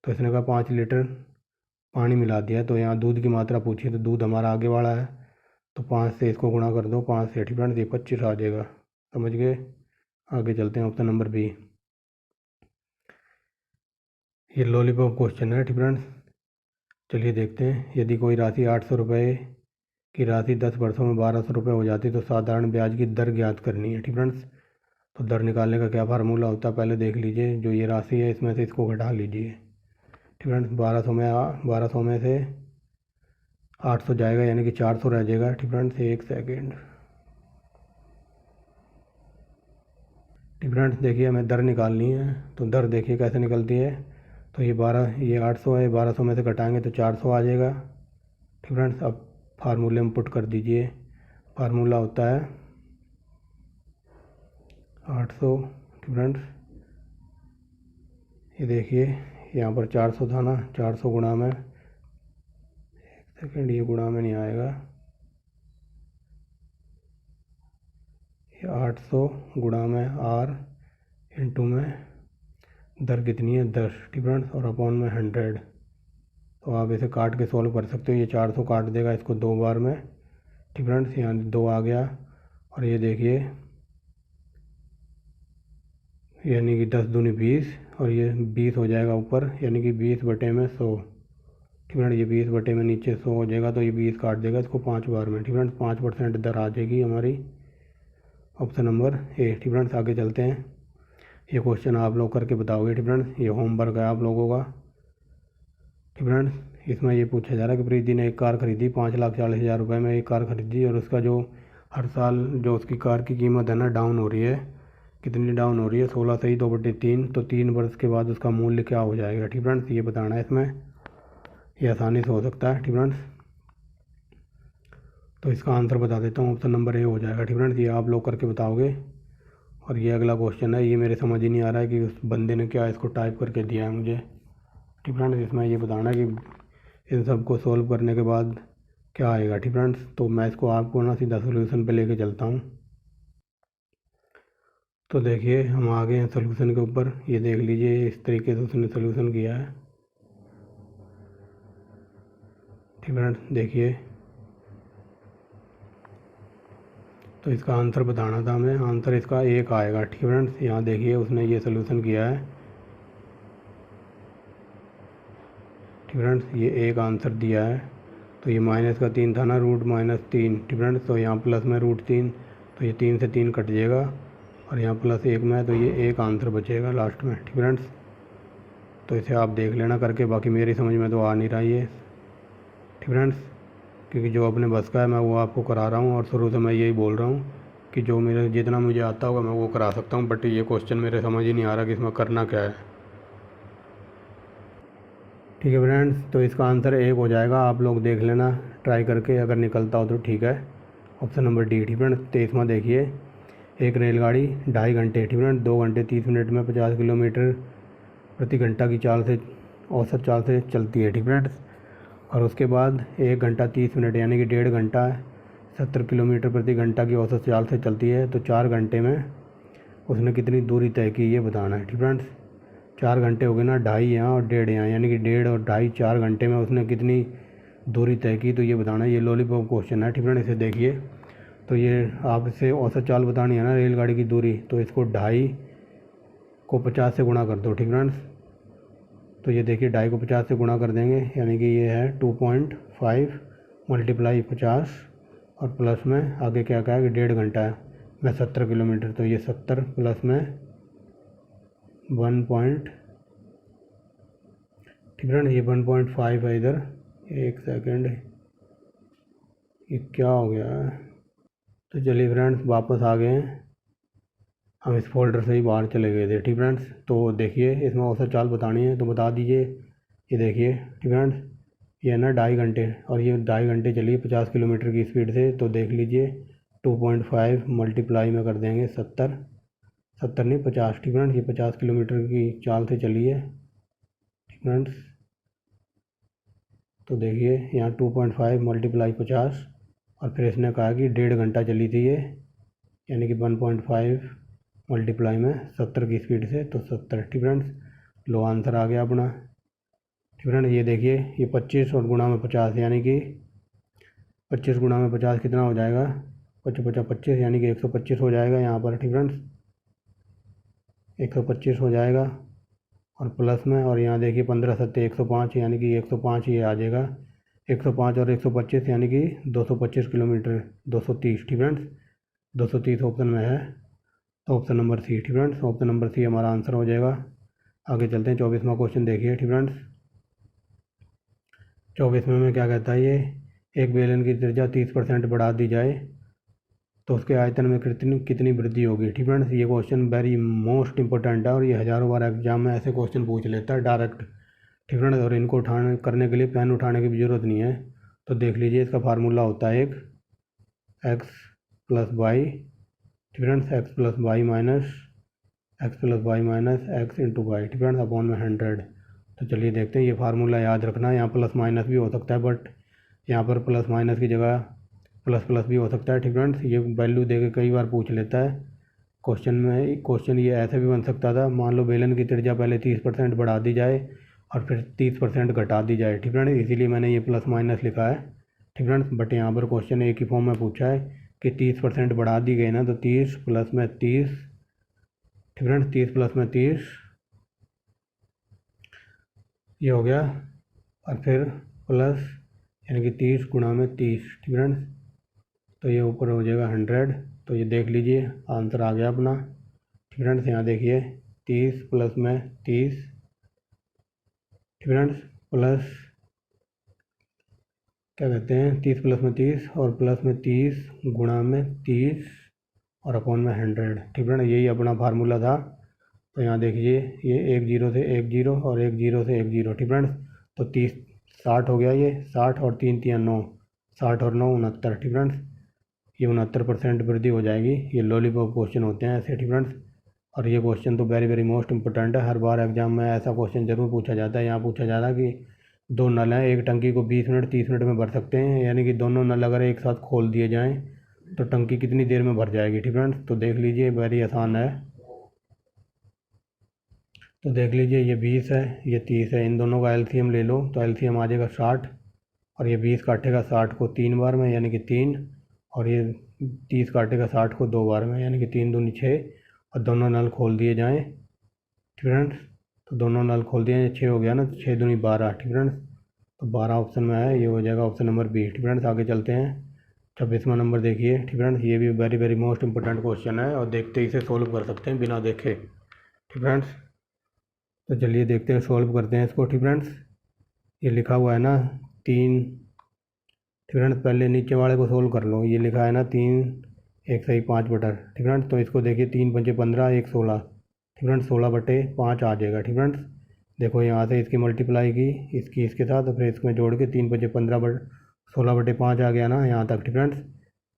तो इसने कहा 5 लीटर पानी मिला दिया, तो यहाँ दूध की मात्रा पूछी, तो दूध हमारा आगे वाला है, तो 5 से इसको गुणा कर दो 5 से ठीक है, 25 आ जाएगा। समझ गए। आगे चलते हैं। ऑप्शन नंबर बी, ये लॉलीपॉप क्वेश्चन है ठीक है। चलिए देखते हैं। यदि कोई राशि 800 रुपये की राशि 10 वर्षों में 1200 रुपये हो जाती तो साधारण ब्याज की दर ज्ञात करनी है ठीक है। तो दर निकालने का क्या फार्मूला होता है पहले देख लीजिए। जो ये राशि है इसमें से इसको घटा लीजिए ठीक है। 1200 में से 800 जाएगा, यानी कि 400 रह जाएगा ठीक है। एक सेकेंड ठीक है। देखिए हमें दर निकालनी है, तो दर देखिए कैसे निकलती है। तो ये 800 है, 1200 में से घटाएंगे तो 400 आ जाएगा ठीक है। अब फार्मूले में पुट कर दीजिए। फार्मूला होता है 800 ठीक है। ये देखिए यहाँ पर 400 था ना, 400 गुणा में, एक सेकेंड, ये गुणा में नहीं आएगा, ये 800 गुणा में आर इंटू में दर कितनी है 10 ठीक है, और अपॉन में 100। तो आप इसे काट के सॉल्व कर सकते हो। ये 400 काट देगा इसको 2 बार में ठीक है, यहाँ 2 आ गया, और ये देखिए यानी कि 10 दूनी 20, और ये 20 हो जाएगा ऊपर, यानी कि 20/100 ठीक फ्रेंड। ये 20 बटे में नीचे 100 हो जाएगा, तो ये 20 काट देगा इसको 5 बार में। ठीक फ्रेंड, 5% दर आ जाएगी हमारी ऑप्शन नंबर ए। ठीक फ्रेंड्स, आगे चलते हैं। ये क्वेश्चन आप लोग करके बताओगे। ठीक फ्रेंड्स, ये होमवर्क है आप लोगों का। ठीक फ्रेंड्स, इसमें ये पूछा जा रहा है कि प्रीति ने एक कार खरीदी, 5,40,000 रुपये में एक कार खरीदी, और उसका जो हर साल जो उसकी कार की कीमत है ना डाउन हो रही है। कितनी डाउन हो रही है? 16 सही 2/3। तो 3 वर्ष के बाद उसका मूल्य क्या हो जाएगा? ठीक फ्रेंड्स, ये बताना है इसमें। ये आसानी से हो सकता है। ठीक फ्रेंड्स, तो इसका आंसर बता देता हूँ, ऑप्शन नंबर ए हो जाएगा। ठीक फ्रेंड्स, ये आप लोग करके बताओगे। और ये अगला क्वेश्चन है, ये मेरे समझ ही नहीं आ रहा है कि उस बंदे ने क्या इसको टाइप करके दिया है मुझे। ठीक फ्रेंड्स, इसमें ये बताना है कि इन सब को सॉल्व करने के बाद क्या आएगा। ठीक फ्रेंड्स, तो मैं इसको आपको ना सीधा सोल्यूशन पे लेके चलता हूँ। तो देखिए हम आ गए हैं सोल्यूशन के ऊपर। ये देख लीजिए इस तरीके से उसने सोल्यूशन किया है। ठीक फ्रेंड्स, देखिए तो इसका आंसर बताना था हमें। आंसर इसका एक आएगा। ठीक फ्रेंड्स, यहाँ देखिए उसने ये सोल्यूशन किया है। ठीक फ्रेंड्स, ये एक आंसर दिया है। तो ये माइनस का 3 था ना, √-3। ठीक फ्रेंड्स, तो यहाँ प्लस में √3, तो ये 3 से 3 कट जाएगा, और यहाँ प्लस 1 में, तो ये एक आंसर बचेगा लास्ट में। ठीक फ्रेंड्स, तो इसे आप देख लेना करके, बाकी मेरी समझ में तो आ नहीं रहा ये। ठीक फ्रेंड्स, क्योंकि जो अपने बस का है मैं वो आपको करा रहा हूँ, और शुरू से मैं यही बोल रहा हूँ कि जो मेरे जितना मुझे आता होगा मैं वो करा सकता हूँ। बट ये क्वेश्चन मेरे समझ ही नहीं आ रहा कि इसमें करना क्या है। ठीक है फ्रेंड्स, तो इसका आंसर एक हो जाएगा। आप लोग देख लेना ट्राई करके, अगर निकलता हो तो ठीक है। Option number D. ठीक फ्रेंड्स, 23वां देखिए, एक रेलगाड़ी 2.5 घंटे, ठीक फ्रेंड्स 2 घंटे 30 मिनट में 50 किलोमीटर प्रति घंटा की चाल से, औसत चाल से चलती है। ठीक फ्रेंड्स, और उसके बाद 1 घंटा 30 मिनट यानी कि 1.5 घंटा 70 किलोमीटर प्रति घंटा की औसत चाल से चलती है। तो 4 घंटे में उसने कितनी दूरी तय की ये बताना है। ठीक फ्रेंड्स, 4 घंटे हो गए ना, 2.5 यहाँ और 1.5 यहाँ, यानी कि 1.5 और 2.5 4 घंटे में उसने कितनी दूरी तय की, तो ये बताना है। ये लॉलीपॉप क्वेश्चन है। ठीक फ्रेंड, इसे देखिए। तो ये आपसे औसत चाल बतानी है ना रेलगाड़ी की दूरी, तो इसको 2.5 को 50 से गुणा कर दो। ठीक फ्रेंड्स, तो ये देखिए 2.5 को 50 से गुणा कर देंगे, यानी कि ये है 2.5 मल्टीप्लाई 50, और प्लस में आगे क्या कहा है कि 1.5 घंटा है में 70 किलोमीटर, तो ये 70 प्लस में 1 ठीक फ्रेंड, ये 1.5 है इधर। एक सेकंड, ये क्या हो गया है? तो चलिए फ्रेंड्स वापस आ गए हैं, हम इस फोल्डर से ही बाहर चले गए थे। ठीक फ्रेंड्स, तो देखिए इसमें औसत चाल बतानी है तो बता दीजिए। ये देखिए ठीक फ्रेंड्स, ये है ना 2.5 घंटे, और ये 2.5 घंटे चलिए 50 किलोमीटर की स्पीड से, तो देख लीजिए 2.5 मल्टीप्लाई में कर देंगे 70 नहीं 50। ठीक फ्रेंड्स, ये 50 किलोमीटर की चाल से चली है। ठीक फ्रेंड्स, तो देखिए यहाँ 2.5 मल्टीप्लाई 50, और फिर इसने कहा कि 1.5 घंटा चली थी ये, यानी कि 1.5 मल्टीप्लाई में 70 की स्पीड से, तो 70। ठीक फ्रेंड्स, लो आंसर आ गया अपना। ठीक फ्रेंड्स, ये देखिए ये 25 और गुणा में 50, यानी कि 25 गुणा में 50 कितना हो जाएगा? 25 यानी कि 125 हो जाएगा यहाँ पर। ठीक फ्रेंड्स, 125 हो जाएगा, और प्लस में, और यहाँ देखिए 15 सत्ते 105, यानी कि 105 ये आ जाएगा। 105 और 125 यानी कि 225 किलोमीटर, 230। ठीक फ्रेंड्स, 230 ऑप्शन में है, तो ऑप्शन नंबर सी। ठीक फ्रेंड्स, ऑप्शन नंबर सी हमारा आंसर हो जाएगा। आगे चलते हैं 24वां क्वेश्चन देखिए। ठीक फ्रेंड्स, 24वें में क्या कहता है ये, एक बेलन की त्रिज्या 30% बढ़ा दी जाए तो उसके आयतन में कितनी कितनी वृद्धि होगी। ठीक फ्रेंड्स, ये क्वेश्चन वेरी मोस्ट इंपॉर्टेंट है, और ये हज़ारों बार एग्जाम में ऐसे क्वेश्चन पूछ लेता है डायरेक्ट। ठीक फ्रेंड्स, और इनको उठाने करने के लिए पेन उठाने की भी ज़रूरत नहीं है। तो देख लीजिए इसका फार्मूला होता है एक x + y। ठीक friends, x + y minus x × y। ठीक फ्रेंड्स, अपॉन में 100। तो चलिए देखते हैं, ये फार्मूला याद रखना है। यहाँ प्लस माइनस भी हो सकता है, बट यहाँ पर प्लस माइनस की जगह प्लस प्लस भी हो सकता है। ठीक फ्रेंड्स, ये वैल्यू दे के कई बार पूछ लेता है क्वेश्चन में। क्वेश्चन ये ऐसे भी बन सकता था, मान लो बेलन की त्रिज्या पहले 30% बढ़ा दी जाए और फिर 30% घटा दी जाए। ठीक फ्रेंड्स, इसीलिए मैंने ये प्लस माइनस लिखा है। ठीक फ्रेंड्स, बट यहाँ पर क्वेश्चन एक ही फॉर्म में पूछा है कि 30% बढ़ा दी गई ना, तो 30 प्लस में 30। ठीक फ्रेंड्स, 30 प्लस में 30 ये हो गया, और फिर प्लस यानी कि 30 गुणा में 30, ठीक फ्रेंड्स। तो ये ऊपर हो जाएगा 100। तो ये देख लीजिए आंसर आ गया अपना, ठीक फ्रेंड्स। यहाँ देखिए 30 प्लस में 30, ठीक फ्रेंड्स, प्लस क्या कहते हैं 30 प्लस में 30 और प्लस में 30 गुणा में 30 और अपॉन में 100, ठीक फ्रेंड। यही अपना फार्मूला था। तो यहाँ देखिए ये 1 0 से 1 0 और 1 0 से 1 0, ठीक फ्रेंड्स। तो 30 60 हो गया, ये 60 और 3 3 9, 60 और 9 69, ठीक फ्रेंड्स। ये 69% वृद्धि हो जाएगी। ये लॉलीपॉप क्वेश्चन होते हैं ऐसे, ठीक फ्रेंड्स। और ये क्वेश्चन तो वेरी वेरी मोस्ट इंपॉर्टेंट है। हर बार एग्जाम में ऐसा क्वेश्चन जरूर पूछा जाता है। यहाँ पूछा जाता है कि दो नल हैं, एक टंकी को 20 मिनट 30 मिनट में भर सकते हैं, यानी कि दोनों नल अगर एक साथ खोल दिए जाएं तो टंकी कितनी देर में भर जाएगी, ठीक फ्रेंड्स। तो देख लीजिए वेरी आसान है। तो देख लीजिए ये 20 है, ये 30 है, इन दोनों का एलसीएम ले लो तो एलसीएम आ जाएगा 60। और ये 20 काटेगा 60 को 3 बार में यानी कि 3, और ये 30 काटेगा 60 को 2 बार में यानी कि 3 दूनी 6, और दोनों नल खोल दिए जाएँ, ठीक फ्रेंड्स। तो दोनों नल खोल दिए, 6 हो गया ना, 6 दूनी 12, ठीक फ्रेंड्स। तो 12 ऑप्शन में है, ये हो जाएगा ऑप्शन नंबर बी, ठीक फ्रेंड्स। आगे चलते हैं 26वां नंबर देखिए, ठीक फ्रेंड्स। ये भी very very most important question है और देखते ही इसे सोल्व कर सकते हैं बिना देखे, ठीक फ्रेंड्स। तो चलिए देखते हैं, सोल्व करते हैं इसको, ठीक फ्रेंड्स। ये लिखा हुआ है ना 3, ठीक फ्रेंड्स। पहले नीचे वाले को सोल्व कर लो। ये लिखा है ना 3 1 सही 5 बटर, ठीक फ्रेंड्स। तो इसको देखिए 3 पंचे 15 1 16, ठीक फ्रेंड्स। 16/5 आ जाएगा, ठीक फ्रेंड्स। देखो यहाँ से इसकी मल्टीप्लाई की इसकी इसके साथ, तो फिर इसमें जोड़ के 3 पंचे 15 16/5 आ गया ना यहाँ तक, ठीक फ्रेंड्स।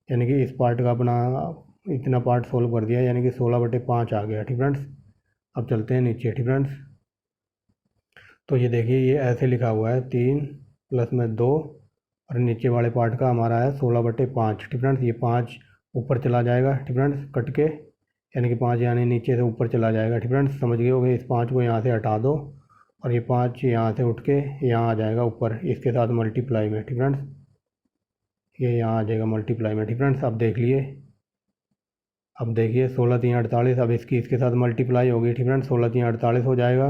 यानी कि इस पार्ट का अपना इतना पार्ट सोल्व कर दिया, यानी कि 16/5 आ गया, ठीक फ्रेंड्स। अब चलते हैं नीचे, ठीक फ्रेंड्स। तो ये देखिए ये ऐसे लिखा हुआ है 3 प्लस में 2 और नीचे वाले पार्ट का हमारा है 16/5, ठीक फ्रेंड्स। ये 5 ऊपर चला जाएगा, ठीक फ्रेंड्स, कट के, यानी कि 5 यानी नीचे से ऊपर चला जाएगा, ठीक फ्रेंड्स। समझ गए होगे। इस 5 को यहाँ से हटा दो और ये 5 यहाँ से उठ के यहाँ आ जाएगा ऊपर इसके साथ मल्टीप्लाई में, ठीक फ्रेंड्स। ये यहाँ आ जाएगा मल्टीप्लाई में, ठीक फ्रेंड्स। अब देख लिए, अब देखिए 16 3 48, अब इसकी इसके साथ मल्टीप्लाई होगी, ठीक फ्रेंड्स। 16 3 48 हो जाएगा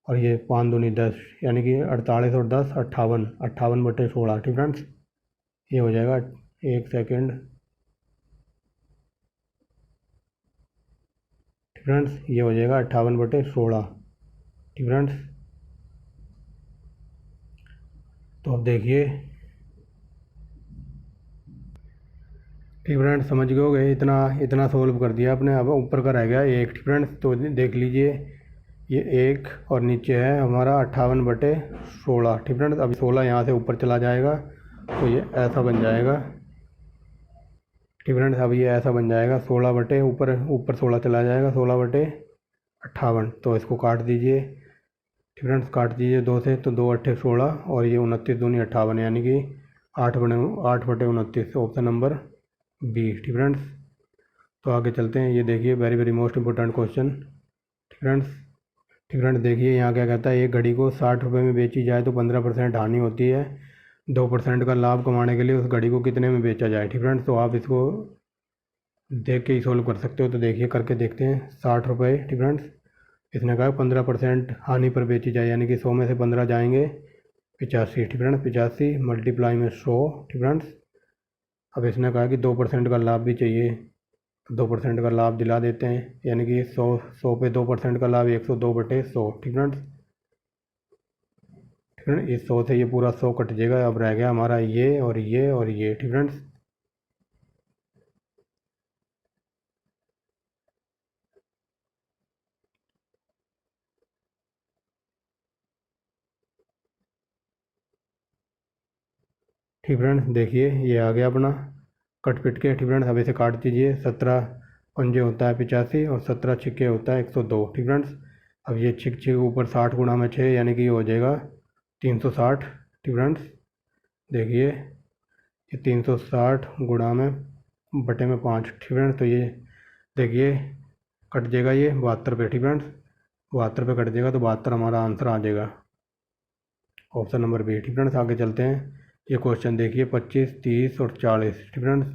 और ये 5 दूनी 10, यानी कि 48 और 10 58, 58/16, ठीक फ्रेंड्स। ये हो जाएगा, एक सेकेंड, ठीक फ्रेंड्स। ये हो जाएगा 58/16, ठीक फ्रेंड्स। तो अब देखिए, ठीक फ्रेंड्स, समझ गए होगे। इतना इतना सोल्व कर दिया आपने। अब ऊपर का रह गया 1, ठीक फ्रेंड्स। तो देख लीजिए ये 1 और नीचे है हमारा 58/16, ठीक फ्रेंड्स। अब 16 यहाँ से ऊपर चला जाएगा तो ये ऐसा बन जाएगा, ठीक फ्रेंड्स। अब ये ऐसा बन जाएगा 16 बटे ऊपर ऊपर 16 चला जाएगा 16/58। तो इसको काट दीजिए, ठीक फ्रेंड्स, काट दीजिए 2 से, तो 2 8 16 और ये 29 दूनी 58, यानी कि 8/29, ऑप्शन नंबर बी, ठीक फ्रेंड्स। तो आगे चलते हैं। ये देखिए very very most important question, ठीक फ्रेंड्स। ठीक फ्रेंड्स देखिए यहाँ क्या कहता है, एक घड़ी को 60 रुपये में बेची जाए तो 15% हानि होती है। 2% का लाभ कमाने के लिए उस घड़ी को कितने में बेचा जाए, ठीक फ्रेंड्स। तो आप इसको देख के ही सोल्व कर सकते हो। तो देखिए करके देखते हैं। 60 रुपये, ठीक फ्रेंड्स। इसने कहा 15% हानि पर बेची जाए, यानी कि 100 में से 15 जाएंगे 85, ठीक फ्रेंड्स। 85 मल्टीप्लाई में 100, ठीक फ्रेंड्स। अब इसने कहा कि 2% का लाभ भी चाहिए, 2% का लाभ दिला देते हैं, यानी कि 100 पे 2% का लाभ 102/100, ठीक फ्रेंड्स। ठीक है, इस 100 से ये पूरा 100 कट जाएगा। अब रह गया हमारा ये और ये और ये, ठीक फ्रेंड्स। ठीक फ्रेंड्स देखिए ये आ गया अपना कट पिट के, ठीक फ्रेंड्स। अब इसे काट दीजिए। 17 पंजे होता है 85 और 17 छिक्के होता है 102, ठीक फ्रेंड्स। अब ये छिक छिक ऊपर 60 गुणा में 6, यानी कि ये हो जाएगा 360, ठीक फ्रेंड्स। देखिए ये 360 गुणा में बटे में 5, ठीक फ्रेंड्स। तो ये देखिए कट जाएगा ये 72 पे, ठीक फ्रेंड्स। 72 पे कट जाएगा तो 72 हमारा आंसर आ जाएगा, ऑप्शन नंबर बी, ठीक फ्रेंड्स। आगे चलते हैं। ये क्वेश्चन देखिए 25 30 और 40, ठीक फ्रेंड्स।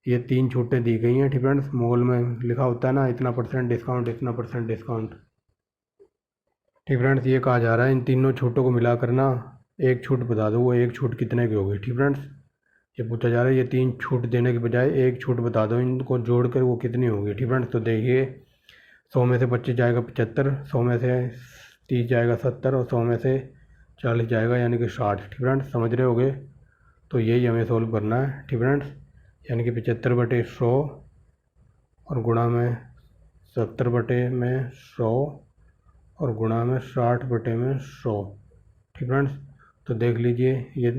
ये 3 छूटें दी गई हैं, ठीक फ्रेंड्स। मोल में लिखा होता है ना, इतना % डिस्काउंट, इतना % डिस्काउंट, ठीक फ्रेंड्स। ये कहा जा रहा है इन तीनों छूटों को मिला करना एक छूट बता दो, वो एक छूट कितने की होगी। ठीक फ्रेंड्स, ये पूछा जा रहा है, ये 3 छूट देने के बजाय एक छूट बता दो, इनको जोड़कर वो कितनी होगी। ठीक फ्रेंड्स, तो देखिए 100 में से 25 जाएगा 75, 100 में से 30 जाएगा 70 और 100 में से 40 जाएगा यानी कि 60। ठीक फ्रेंड्स, समझ रहे होगे। तो यही हमें सोल्व करना है। ठीक फ्रेंड्स, यानी कि 75/100 और गुणा में 70/100 और गुणा में 60/100। ठीक फ्रेंड्स, तो देख लीजिए ये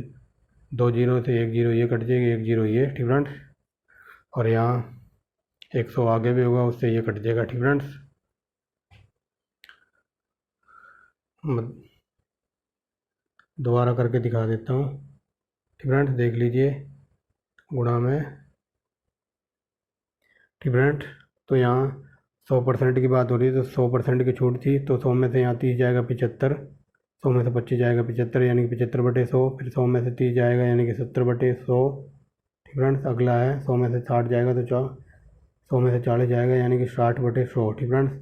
2 जीरो से 1 जीरो ये कट जाएगी, 1 जीरो ये। ठीक फ्रेंड्स, और यहाँ 100 आगे भी होगा, उससे ये कट जाएगा। ठीक फ्रेंड्स, दोबारा करके दिखा देता हूँ। ठीक फ्रेंड्स, देख लीजिए गुणा में। ठीक फ्रेंड्स, तो यहाँ 100% की बात हो रही है, तो 100% की छूट थी, तो 100 में से यहाँ 30 जाएगा 75, 100 में से 25 जाएगा 75 यानी कि 75/100, फिर 100 में से 30 जाएगा यानी कि 70/100। ठीक फ्रेंड्स, अगला है 100 में से 60 जाएगा तो 100 में से 40 जाएगा यानी कि 60/100। ठीक फ्रेंड्स,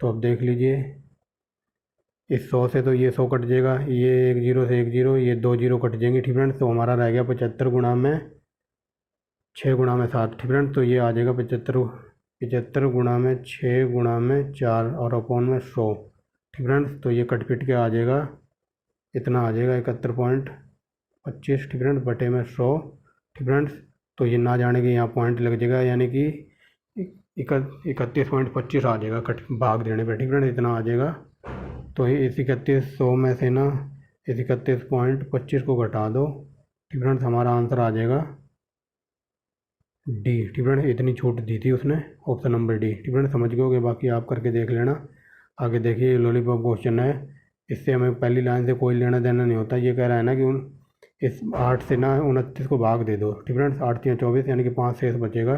तो अब देख लीजिए इस 100 से तो ये 100 कट जाएगा, ये 1 जीरो से 1 जीरो, ये 2 जीरो कट जाएंगे। ठीक फ्रेंड्स, तो हमारा रह गया 75 गुणा में 6 गुणा में 7। ठीक फ्रेंड्स, तो ये आ जाएगा 75 गुणा में 6 गुणा में 4 और अपॉन में 100। ठीक फ्रेंड्स, तो ये कट पिट के आ जाएगा, इतना आ जाएगा 71.25। ठीक फ्रेंड्स, बटे में 100। ठीक फ्रेंड्स, तो ये ना जाने के यहाँ पॉइंट लग जाएगा यानी कि 31.25 आ जाएगा कट भाग देने पर। ठीक फ्रेंड्स, इतना आ जाएगा। तो इस 3100 में से ना इस 31.25 को घटा दो। ठीक फ्रेंड्स, हमारा आंसर आ जाएगा डी। ठीक फ्रेंड्स, इतनी छूट दी थी उसने, ऑप्शन नंबर डी। ठीक फ्रेंड्स, समझ गए होगे, बाकी आप करके देख लेना। आगे देखिए लॉलीपॉप क्वेश्चन है, इससे हमें पहली लाइन से कोई लेना देना नहीं होता। ये कह रहा है ना कि इस 8 से ना 29 को भाग दे दो। ठीक फ्रेंड्स, 8 या 24 यानी कि 5 शेष बचेगा,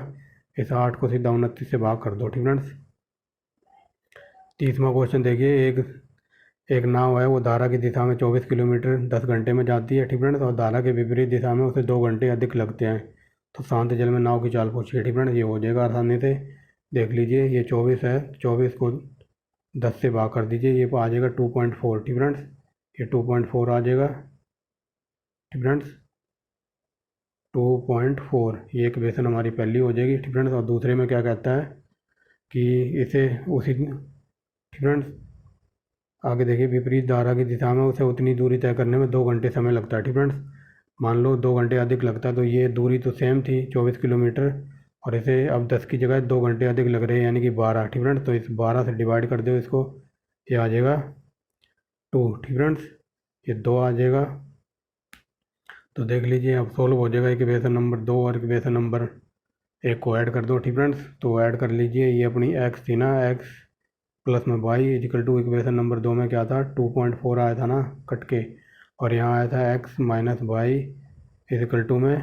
इस 8 को सीधा 29 से भाग कर दो। ठीक फ्रेंड्स, 30वां क्वेश्चन देखिए, एक नाव है, वो धारा की दिशा में 24 किलोमीटर 10 घंटे में जाती है। ठीक फ्रेंड्स, और धारा के विपरीत दिशा में उसे 2 घंटे अधिक लगते हैं, तो शांत जल में नाव की चाल पूछिए। ठीक फ्रेंड्स, ये हो जाएगा आसानी से। देख लीजिए ये 24 है, 24 को 10 से भाग कर दीजिए, ये आ जाएगा 2.4। ठीक फ्रेंड्स, ये 2.4 आ जाएगा। ठीक फ्रेंड्स, 2.4 ये इक्वेशन हमारी पहली हो जाएगी। ठीक फ्रेंड्स, और दूसरे में क्या कहता है कि इसे उसी। ठीक फ्रेंड्स, आगे देखिए विपरीत धारा की दिशा में उसे उतनी दूरी तय करने में 2 घंटे समय लगता है। ठीक फ्रेंड्स, मान लो 2 घंटे अधिक लगता है, तो ये दूरी तो सेम थी 24 किलोमीटर, और इसे अब 10 की जगह 2 घंटे अधिक लग रहे हैं यानी कि 12। ठीक फ्रेंड्स, तो इस 12 से डिवाइड कर दो इसको, ये आ जाएगा 2। ठीक फ्रेंड्स, ये 2 आ जाएगा। तो देख लीजिए अब सोल्व हो जाएगा इक्वेशन नंबर 2 और इक्वेशन नंबर 1 को ऐड कर दो। ठीक फ्रेंड्स, तो ऐड कर लीजिए, ये अपनी एक्स थी ना, एक्स प्लस में Y equal to equation number 2 में क्या था 2.4 आया था ना कट के, और यहाँ आया था X minus Y equal to में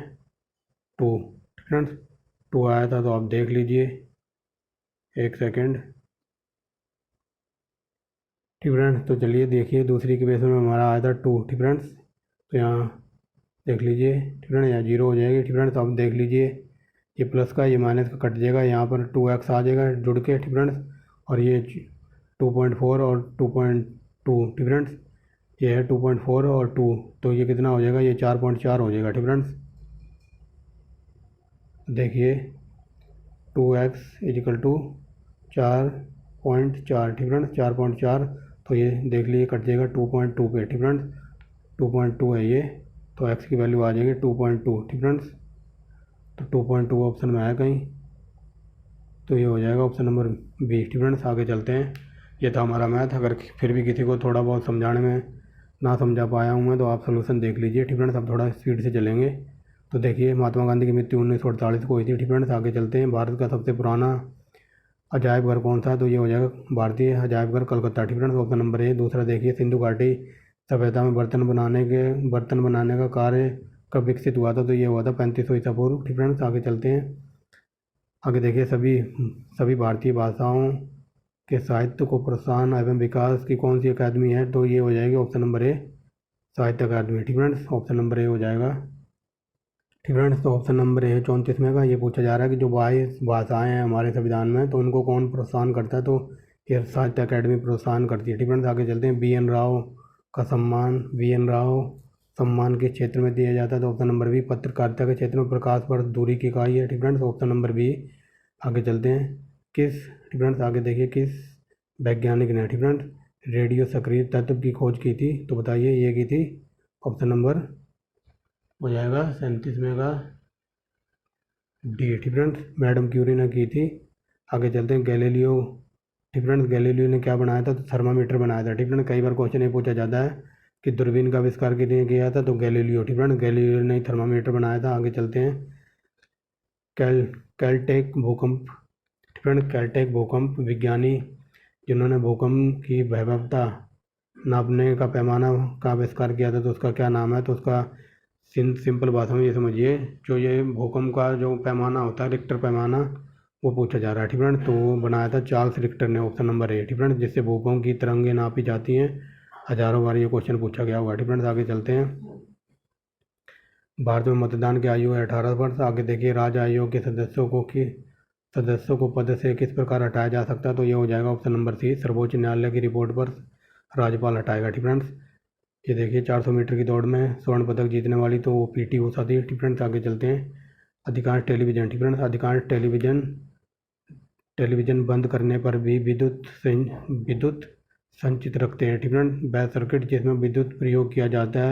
2। फ्रेंड्स, 2 आया था, तो आप देख लीजिए एक सेकेंड। ठीक फ्रेंड्स, तो चलिए देखिए दूसरी इक्वेशन में हमारा आया था 2। ठीक फ्रेंड्स, तो यहाँ देख लीजिए। ठीक फ्रेंड्स, यहाँ 0 हो जाएगी। ठीक फ्रेंड्स, तो आप देख लीजिए ये प्लस का ये माइनस का कट जाएगा, यहाँ पर 2x आ जाएगा जुड़ के। ठीक फ्रेंड्स, और ये 2.4 और 2.2। ठीक फ्रेंड्स, ये है 2.4 और 2, तो ये कितना हो जाएगा, ये 4.4 हो जाएगा। ठीक फ्रेंड्स, देखिए 2x इजिकल टू 4.4। ठीक फ्रेंड्स, 4.4, तो ये देख लीजिए कट जाएगा 2.2 पे। ठीक फ्रेंड्स, 2.2 है ये, तो x की वैल्यू आ जाएगी 2.2। ठीक फ्रेंड्स, तो 2.2 ऑप्शन में आया कहीं, तो ये हो जाएगा ऑप्शन नंबर बी। ठीक फ्रेंड्स, आगे चलते हैं। ये था हमारा मैथ। अगर फिर भी किसी को थोड़ा बहुत समझाने में ना समझा पाया हूँ मैं, तो आप सोल्यूशन देख लीजिए। ठीक फ्रेंड्स, अब थोड़ा स्पीड से चलेंगे। तो देखिए महात्मा गांधी की मृत्यु 1948 को हुई थी। ठीक फ्रेंड्स, आगे चलते हैं। भारत का सबसे पुराना अजायब घर कौन सा है, तो ये हो जाएगा भारतीय अजायब घर कलकत्ता। ठीक फ्रेंड्स, ऑप्शन नंबर ए। दूसरा देखिए सिंधु घाटी सभ्यता में बर्तन बनाने का कार्य कब विकसित हुआ था, तो ये हुआ था 3500 ईसा पूर्व। ठीक फ्रेंड्स, आगे चलते हैं। आगे देखिए सभी भारतीय भाषाओं के साहित्य को प्रोत्साहन एवं विकास की कौन सी अकादमी है, तो ये हो जाएगी ऑप्शन नंबर ए साहित्य अकादमी। ठीक फ्रेंड्स, ऑप्शन नंबर ए हो जाएगा। ठीक फ्रेंड्स, तो ऑप्शन नंबर ए 34 का ये पूछा जा रहा है कि जो 22 भाषाएँ हैं हमारे संविधान में, तो उनको कौन प्रोत्साहन करता है, तो ये साहित्य अकादमी प्रोत्साहन करती है। ठीक फ्रेंड्स, आगे चलते हैं। बी एन राव का सम्मान, बी एन राव सम्मान के क्षेत्र में दिया जाता है? तो ऑप्शन नंबर बी। पत्रकारिता के क्षेत्र में प्रकाश वर्ष दूरी की इकाई है? ठीक फ्रेंड्स, ऑप्शन नंबर बी। आगे चलते हैं। किस, ठीक फ्रेंड्स आगे देखिए, किस वैज्ञानिक ने, ठीक फ्रेंड्स, रेडियो सक्रिय तत्व की खोज की थी? तो बताइए, ये की थी ऑप्शन नंबर हो जाएगा 37 में का डी। ठीक फ्रेंड्स, मैडम क्यूरी ने की थी। आगे चलते हैं। गैलीलियो, ठीक फ्रेंड्स, गैलीलियो ने क्या बनाया था? तो थर्मामीटर बनाया था। ठीक फ्रेंड्स, कई बार क्वेश्चन ये पूछा जाता है कि दूरबीन का आविष्कार किसने किया था? तो गैलीलियो, ठीक फ्रेंड्स, गैलीलियो ने थर्मामीटर बनाया था। आगे चलते हैं। कैलटेक भूकंप, ठीक फ्रेंड्स, कैलटेक भूकंप विज्ञानी जिन्होंने भूकंप की भयावहता नापने का पैमाना का आविष्कार किया था, तो उसका क्या नाम है? तो उसका सिंपल भाषा में ये समझिए, जो ये भूकंप का जो पैमाना होता है, रिक्टर पैमाना, वो पूछा जा रहा है। ठीक फ्रेंड्स, तो वो बनाया था चार्ल्स रिक्टर ने, ऑप्शन नंबर ए। ठीक फ्रेंड्स, जिससे भूकंप की तरंगें नापी जाती हैं। हजारों बार ये क्वेश्चन पूछा गया हुआ है। ठीक फ्रेंड्स, आगे चलते हैं। भारत में मतदान की आयु है 18 वर्ष। आगे देखिए, राज्य आयोग के सदस्यों को पद से किस प्रकार हटाया जा सकता है? तो ये हो जाएगा ऑप्शन नंबर सी। सर्वोच्च न्यायालय की रिपोर्ट पर राज्यपाल हटाएगा। ठीक फ्रेंड्स, ये देखिए 400 मीटर की दौड़ में स्वर्ण पदक जीतने वाली तो वो पीटी उषा थी। ठीक फ्रेंड्स, आगे चलते हैं। अधिकांश टेलीविजन, ठीक फ्रेंड्स, अधिकांश टेलीविजन बंद करने पर भी विद्युत संचित रखते हैं। ठीक फ्रेंड्स, बैक सर्किट जिसमें विद्युत प्रयोग किया जाता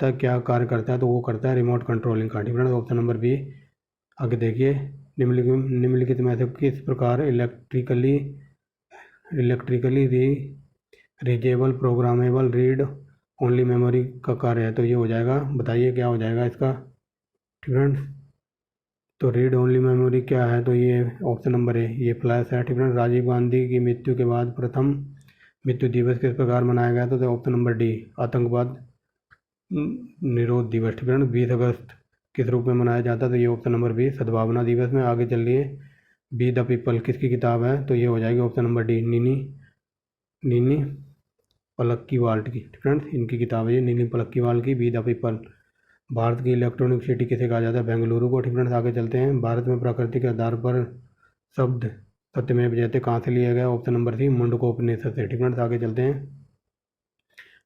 है क्या कार्य करता है? तो वो करता है रिमोट कंट्रोलिंग का। ठीक फ्रेंड्स, ऑप्शन नंबर बी। आगे देखिए, निम्नलिखित में से किस प्रकार electrically reachable programmable read only memory का कार्य है? तो ये हो जाएगा, बताइए क्या हो जाएगा इसका? ठीक फ्रेंड्स, तो रीड ओनली मेमोरी क्या है? तो ये ऑप्शन नंबर है, ये फ्लैश है। ठीक फ्रेंड्स, राजीव गांधी की मृत्यु के बाद प्रथम मृत्यु दिवस किस प्रकार मनाया गया? तो ऑप्शन नंबर डी, आतंकवाद निरोध दिवस। ठीक फ्रेंड्स, 20 अगस्त किस रूप में मनाया जाता है? तो ये ऑप्शन नंबर बी, सद्भावना दिवस में। आगे चलिए, बी द पीपल किसकी किताब है? तो ये हो जाएगी ऑप्शन नंबर डी, नीनी पलक्कीवाल्ट की। फ्रेंड्स, इनकी किताब है ये, नीनी पलक्कीवाल की, बी द पीपल। भारत की इलेक्ट्रॉनिक सिटी किसे कहा जाता है? बेंगलुरु को। ठीक फ्रेंड्स, आगे चलते हैं। भारत में प्रकृति के आधार पर शब्द सत्यमेव जयते कहाँ से लिया गया? ऑप्शन नंबर सी, मुंडकोपनिषद से। ठीक फ्रेंड्स, आगे चलते हैं।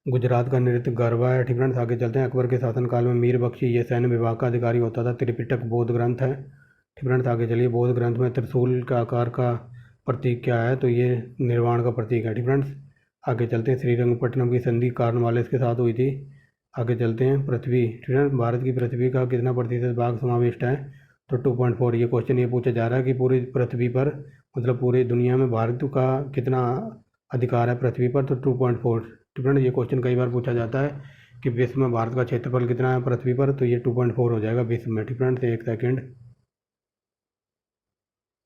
गुजरात का नृत्य गरबा है। ठीक फ्रेंड्स, आगे चलते हैं। अकबर के शासनकाल में मीर बख्शी ये सैन्य विभाग का अधिकारी होता था। त्रिपिटक बौद्ध ग्रंथ है। ठीक फ्रेंड्स, आगे चलिए। बौद्ध ग्रंथ में त्रिशूल का आकार का प्रतीक क्या है? तो ये निर्वाण का प्रतीक है। ठीक फ्रेंड्स, आगे चलते हैं। श्रीरंगपट्टनम की संधि कार्नवालिस के साथ हुई थी। आगे चलते हैं। पृथ्वी, ठीक है, भारत की पृथ्वी का कितना प्रतिशत भाग समाविष्ट है? तो 2.4। ये क्वेश्चन ये पूछा जा रहा है कि पूरी पृथ्वी पर, मतलब पूरी दुनिया में भारत का कितना अधिकार है पृथ्वी पर? तो 2.4। ठीक है, ये क्वेश्चन कई बार पूछा जाता है कि विश्व में भारत का क्षेत्रफल कितना है पृथ्वी पर? तो ये 2.4 हो जाएगा विश्व में। ठीक है, एक सेकेंड।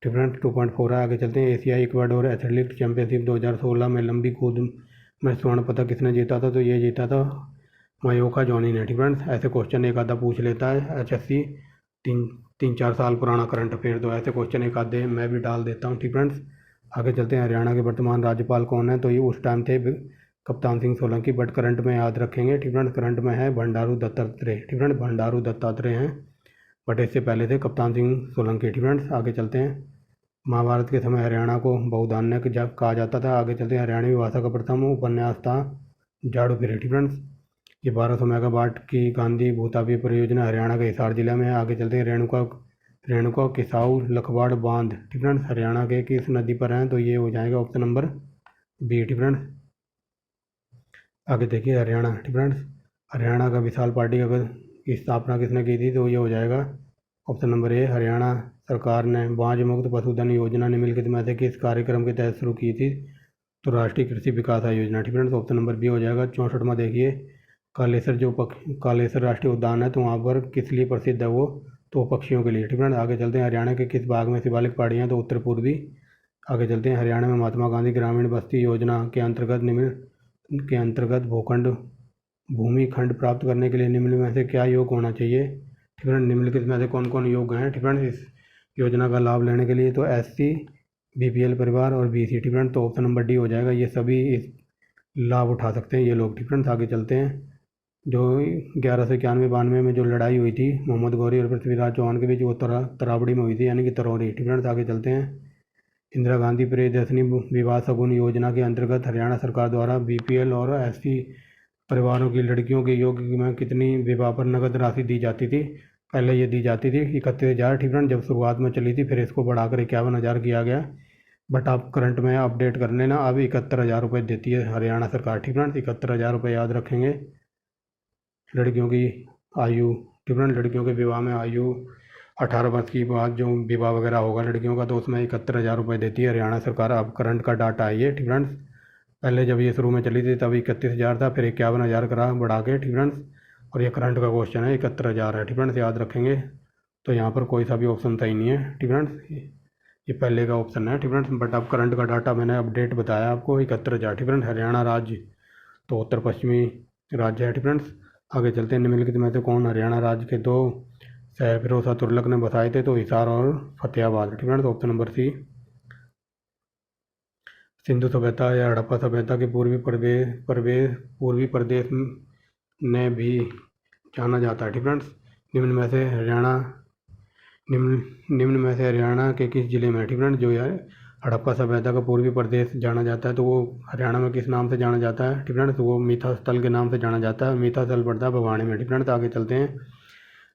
ठीक है, 2.4 है। आगे चलते हैं। एशियाई इक्वाडोर एथलेटिक्स चैंपियनशिप 2016 में लंबी कूद में स्वर्ण पदक किसने जीता था? तो ये जीता था मयोका जॉनी ने। ठीक फ्रेंड्स, ऐसे क्वेश्चन एक आधा पूछ लेता है HSC, 3-4 साल पुराना करंट अफेयर, तो ऐसे क्वेश्चन एक आधे मैं भी डाल देता हूँ। ठीक फ्रेंड्स, आगे चलते हैं। हरियाणा के वर्तमान राज्यपाल कौन है? तो ये उस टाइम थे कप्तान सिंह सोलंकी, बट करंट में याद रखेंगे। ठीक फ्रेंड्स, करंट में है बंडारू दत्तात्रेय। ठीक फ्रेंड्स, बंडारू दत्तात्रेय हैं, बट इससे पहले थे कप्तान सिंह सोलंकी। ठीक फ्रेंड्स, आगे चलते हैं। महाभारत के समय हरियाणा को बहुधान्य कहा जाता था। आगे चलते हैं। हरियाणवी भाषा का प्रथम उपन्यास था जाड़ू फिर। ठीक फ्रेंड्स, ये 1200 मेगावाट की गांधी भूतापीय परियोजना हरियाणा के हिसार जिला में है। आगे चलते हैं। रेणुका किसाऊ लखवाड़ बांध, ठीक फ्रेंड्स, हरियाणा के किस नदी पर हैं? तो ये हो जाएगा ऑप्शन नंबर बी। ठीक फ्रेंड्स, आगे देखिए। हरियाणा, ठीक फ्रेंड्स, हरियाणा का विशाल पार्टी अगर की स्थापना किसने की थी? तो ये हो जाएगा ऑप्शन नंबर ए। हरियाणा सरकार ने बांझ मुक्त पशुधन योजना निम्नलिखित में से किस कार्यक्रम के तहत शुरू की थी? तो राष्ट्रीय कृषि विकास योजना। ठीक फ्रेंड्स, ऑप्शन नंबर बी हो जाएगा। 64वां देखिए। कालेसर राष्ट्रीय उद्यान है, तो वहाँ पर किस लिए प्रसिद्ध है वो? तो पक्षियों के लिए। ठीक फ्रेंड्स, आगे चलते हैं। हरियाणा के किस भाग में शिवालिक पहाड़ियाँ? तो उत्तर पूर्वी। आगे चलते हैं। हरियाणा में महात्मा गांधी ग्रामीण बस्ती योजना के अंतर्गत भूमि खंड प्राप्त करने के लिए निम्न में से क्या योग होना चाहिए? ठीक है, निम्नलिखित में से कौन कौन योग हैं? ठीक है, इस योजना का लाभ लेने के लिए? तो SC, BPL परिवार और BC। ठीक है, तो ऑप्शन नंबर डी हो जाएगा। ये सभी इस लाभ उठा सकते हैं ये लोग। ठीक है, आगे चलते हैं। जो 1191-92 में जो लड़ाई हुई थी मोहम्मद गौरी और पृथ्वीराज चौहान के बीच, वो तरावड़ी में हुई थी, यानी कि तरौरी। ठीक है, आगे चलते हैं। इंदिरा गांधी प्रियदर्शनी विवाह शगुन योजना के अंतर्गत हरियाणा सरकार द्वारा BPL और SC परिवारों की लड़कियों के योग में कितनी विवाह पर नकद राशि दी जाती थी? पहले ये दी जाती थी 31,000, ठीक फ्रेंड, जब शुरुआत में चली थी, फिर इसको बढ़ाकर 51,000 किया गया। बट आप करंट में अपडेट कर लेना, अब 71,000 रुपये देती है हरियाणा सरकार, ठीक फ्रेंड, 71,000 रुपये याद रखेंगे। लड़कियों की आयु, ठीक फ्रेंड, लड़कियों के विवाह में आयु 18 वर्ष की बाद जो विवाह वगैरह होगा लड़कियों का, तो उसमें 71,000 रुपये देती है हरियाणा सरकार। अब करंट का डाटा है ये, ठीक फ्रेंड्स। पहले जब ये शुरू में चली थी तब 31,000 था, फिर 51,000 करा बढ़ा के, ठीक फ्रेंड्स। और ये करंट का क्वेश्चन है, 71,000 है, ठीक फ्रेंड्स, याद रखेंगे। तो यहाँ पर कोई सा भी ऑप्शन सही नहीं है, ठीक फ्रेंड्स, ये पहले का ऑप्शन है, ठीक फ्रेंड्स। बट अब करंट का डाटा मैंने अपडेट बताया आपको, 71,000, ठीक फ्रेंड्स। हरियाणा राज्य तो उत्तर पश्चिमी राज्य है, ठीक फ्रेंड्स। आगे चलते हैं। निम्नलिखित में से कौन हरियाणा राज्य के दो शहर फिरोजा तुगलक ने बसाए थे? तो हिसार और फतेहाबाद, ठीक friends, option number C. Sindhu सभ्यता या हड़प्पा सभ्यता के पूर्वी प्रदेश ने भी जाना जाता है, ठीक फ्रेंड्स। निम्न में से हरियाणा के किस जिले में, ठीक फ्रेंड्स, जो यार हड़प्पा सभ्यता का पूर्वी प्रदेश जाना जाता है, तो वो हरियाणा में किस नाम से जाना जाता है, ठीक फ्रेंड्स? तो वो मीठा स्थल के नाम से जाना जाता है। मीठा स्थल पड़ता है भवानी में, ठीक फ्रेंड्स। आगे चलते हैं।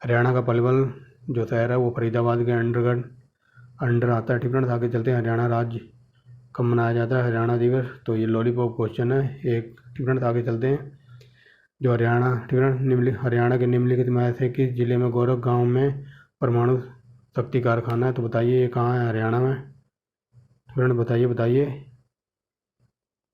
हरियाणा का पलवल जो शहर है वो फरीदाबाद के अंडर आता है, ठीक फ्रेंड्स। आगे चलते हैं। हरियाणा राज्य कब मनाया जाता है? हरियाणा दिवस, तो ये लॉलीपॉप क्वेश्चन है एक, ठीक फ्रेंड्स। आगे चलते हैं। जो हरियाणा, ठीक है, हरियाणा के निम्नलिखित में से किस जिले में गौरव गांव में परमाणु शक्ति कारखाना है? तो बताइए ये कहाँ है हरियाणा में, फ्रेंड, बताइए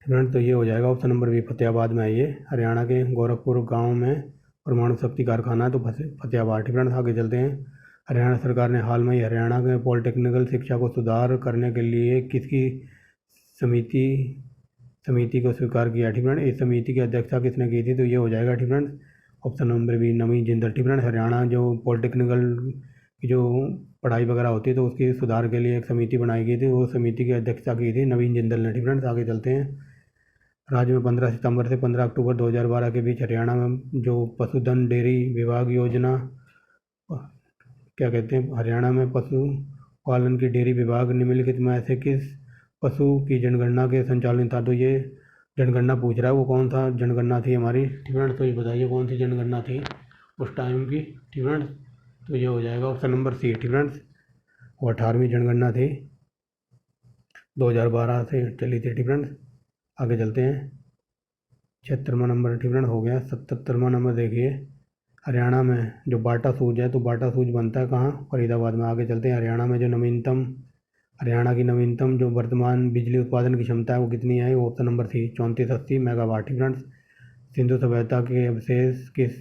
फ्रेंड। तो ये हो जाएगा ऑप्शन नंबर बी, फतेहाबाद में है ये। हरियाणा के गोरखपुर गांव में परमाणु शक्ति कारखाना है, तो फतेहाबाद, ठीक फ्रेंड। आगे चलते हैं। हरियाणा सरकार ने हाल में ही हरियाणा के पॉलिटेक्निकल शिक्षा को सुधार करने के लिए किसकी समिति को स्वीकार किया, ठीक फ्रेंड? इस समिति की अध्यक्षता किसने की थी? तो ये हो जाएगा, ठीक फ्रेंड, ऑप्शन नंबर बी, नवीन जिंदल, ठीक फ्रेंड। हरियाणा जो पॉलिटेक्निकल की जो पढ़ाई वगैरह होती है तो उसकी सुधार के लिए एक समिति बनाई गई थी, वो समिति की अध्यक्षता की थी नवीन जिंदल ने, ठीक फ्रेंड्स। आगे चलते हैं। राज्य में 15 सितंबर से 15 अक्टूबर 2012 के बीच हरियाणा में जो पशुधन डेयरी विभाग योजना, क्या कहते हैं, हरियाणा में पशुपालन की डेयरी विभाग निम्नलिखित में से किस पशु की जनगणना के संचालन था? तो ये जनगणना पूछ रहा है, वो कौन सा जनगणना थी हमारी, ठीक फ्रेंड्स? तो ये बताइए कौन सी जनगणना थी उस टाइम की, ठीक फ्रेंड्स? तो ये हो जाएगा ऑप्शन नंबर सी, ठीक फ्रेंड्स। वो 18वीं जनगणना थी, 2012 से चली थी, ठीक फ्रेंड्स। आगे चलते हैं। 76वां नंबर, ठीक फ्रेंड, हो गया। 77वां नंबर देखिए। हरियाणा में जो बाटा सूज है, तो बाटा सूज बनता है कहाँ? फरीदाबाद में। आगे चलते हैं। हरियाणा की नवीनतम जो वर्तमान बिजली उत्पादन की क्षमता है वो कितनी है? वो ऑप्शन नंबर सी, 3480 मेगावाट, ठीक फ्रेंड्स। सिंधु सभ्यता के अवशेष किस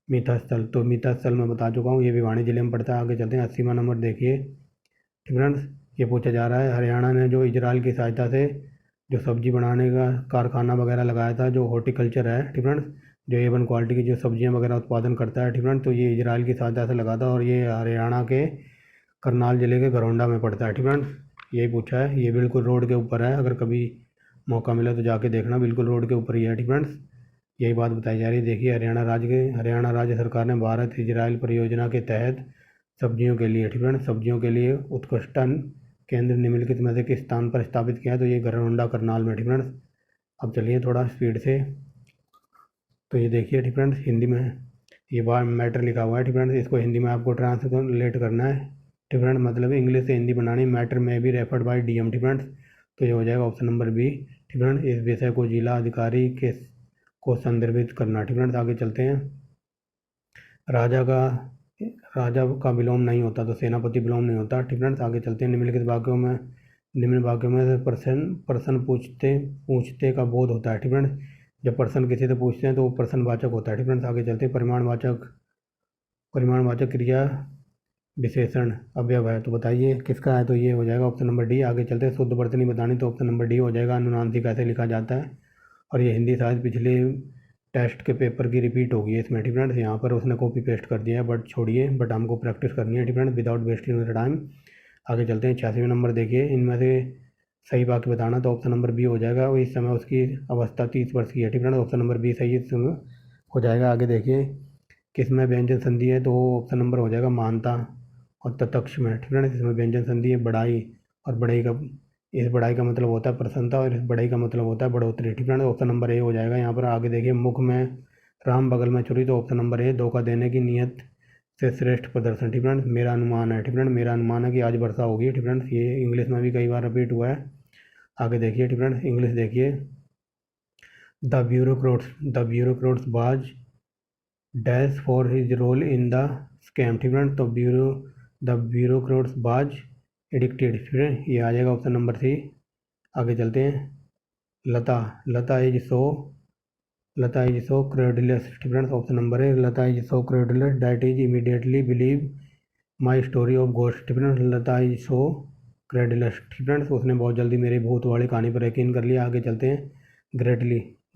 मीठा स्थल? तो मीठा स्थल मैं बता चुका हूँ, ये भिवानी जिले में पड़ता है। आगे चलते हैं। 80वां नंबर देखिए, ठीक फ्रेंड्स, ये पूछा जा रहा है। हरियाणा ने जो इजराइल की सहायता से जो सब्जी बनाने का कारखाना वगैरह लगाया था, जो हॉर्टिकल्चर है, ठीक फ्रेंड्स, जो A1 क्वालिटी की जो सब्जियां वगैरह उत्पादन करता है, ठीक फ्रेंड्स, तो ये इजराइल की सहायता से लगा था और ये हरियाणा के करनाल जिले के घरौंडा में पड़ता है, ठीक फ्रेंड्स। यही पूछा है। ये बिल्कुल रोड के ऊपर है, अगर कभी मौका मिला तो जाके देखना, बिल्कुल रोड के ऊपर ही है, ठीक फ्रेंड्स। यही बात बताई जा रही है। देखिए, हरियाणा राज्य सरकार ने भारत इजराइल परियोजना के तहत सब्जियों के लिए, ठीक फ्रेंड्स, सब्जियों के लिए उत्कृष्टन केंद्र निम्नलिखित में से किस स्थान पर स्थापित किया है? तो ये घरौंडा करनाल में, ठीक फ्रेंड्स। अब चलिए थोड़ा स्पीड से। तो ये देखिए, ठीक फ्रेंड्स, हिंदी में ये बार मैटर लिखा हुआ है, ठीक फ्रेंड्स, इसको हिंदी में आपको ट्रांसलेट करना है, ठीक फ्रेंड्स, मतलब इंग्लिश से हिंदी बनानी। मैटर में भी रेफर्ड बाय DM, ठीक फ्रेंड्स। तो ये हो जाएगा ऑप्शन नंबर बी, ठीक फ्रेंड्स। इस विषय को जिला अधिकारी के को संदर्भित करना, ठीक फ्रेंड्स। आगे चलते हैं। राजा का राजा का विलोम नहीं होता तो सेनापति विलोम नहीं होता, ठीक फ्रेंड्स। आगे चलते हैं। निम्न वाक्यों में से प्रश्न पूछते का बोध होता है, ठीक फ्रेंड्स। जब प्रश्न किसी से पूछते हैं तो वो प्रश्नवाचक होता है, ठीक फ्रेंड्स। आगे चलते हैं। परिमाणवाचक क्रिया विशेषण अवयव है, तो बताइए किसका है? तो ये हो जाएगा ऑप्शन नंबर डी। आगे चलते हैं। शुद्ध वर्तनी बतानी, तो ऑप्शन नंबर डी हो जाएगा। अनुनासिक ऐसे लिखा जाता है, और ये हिंदी शायद पिछले टेस्ट के पेपर की रिपीट होगी इसमें, ठीक फ्रेंड्स। यहाँ पर उसने कॉपी पेस्ट कर दिया है, बट छोड़िए, बट हमको प्रैक्टिस करनी है, ठीक friends, without wasting the time. आगे चलते हैं। 86वां नंबर देखिए। इनमें से सही वाक्य बताना, तो ऑप्शन नंबर बी हो जाएगा। और इस समय उसकी अवस्था 30 वर्ष की है, ठीक फ्रेंड्स, ऑप्शन नंबर बी सही हो जाएगा। आगे देखिए, किसमें व्यंजन संधि है? तो ऑप्शन नंबर हो जाएगा महानता और तत्क्ष में, ठीक फ्रेंड्स। इसमें व्यंजन संधि है। बढ़ाई और बढ़ई का इस बढ़ाई का मतलब होता है प्रसन्नता और इस बढ़ाई का मतलब होता है बढ़ोतरी। ठीक है, ऑप्शन नंबर ए हो जाएगा। यहाँ पर आगे देखिए, मुख में राम बगल में छुरी, तो ऑप्शन नंबर ए, धोखा देने की नीयत से श्रेष्ठ प्रदर्शन। ठीक है, मेरा अनुमान है। ठीक है, मेरा अनुमान है कि आज वर्षा होगी। ठीक है, ये इंग्लिश में भी कई बार रिपीट हुआ है। आगे देखिए, ठीक है, इंग्लिश देखिए, the bureaucrats was dash for his role in the scam. ठीक है, तो द ब्यूरोक्रेट्स बाज एडिक्टेड। ठीक है, ये आ जाएगा ऑप्शन नंबर सी। आगे चलते हैं, लता लता इज सो क्रेडुलस। ठीक है, ऑप्शन नंबर है, Lata is so credulous that is immediately believe my story of ghost. ठीक है, लता इज सो क्रेडुलस। ठीक है, उसने बहुत जल्दी मेरी भूत वाली कहानी पर यकीन कर लिया। आगे चलते हैं,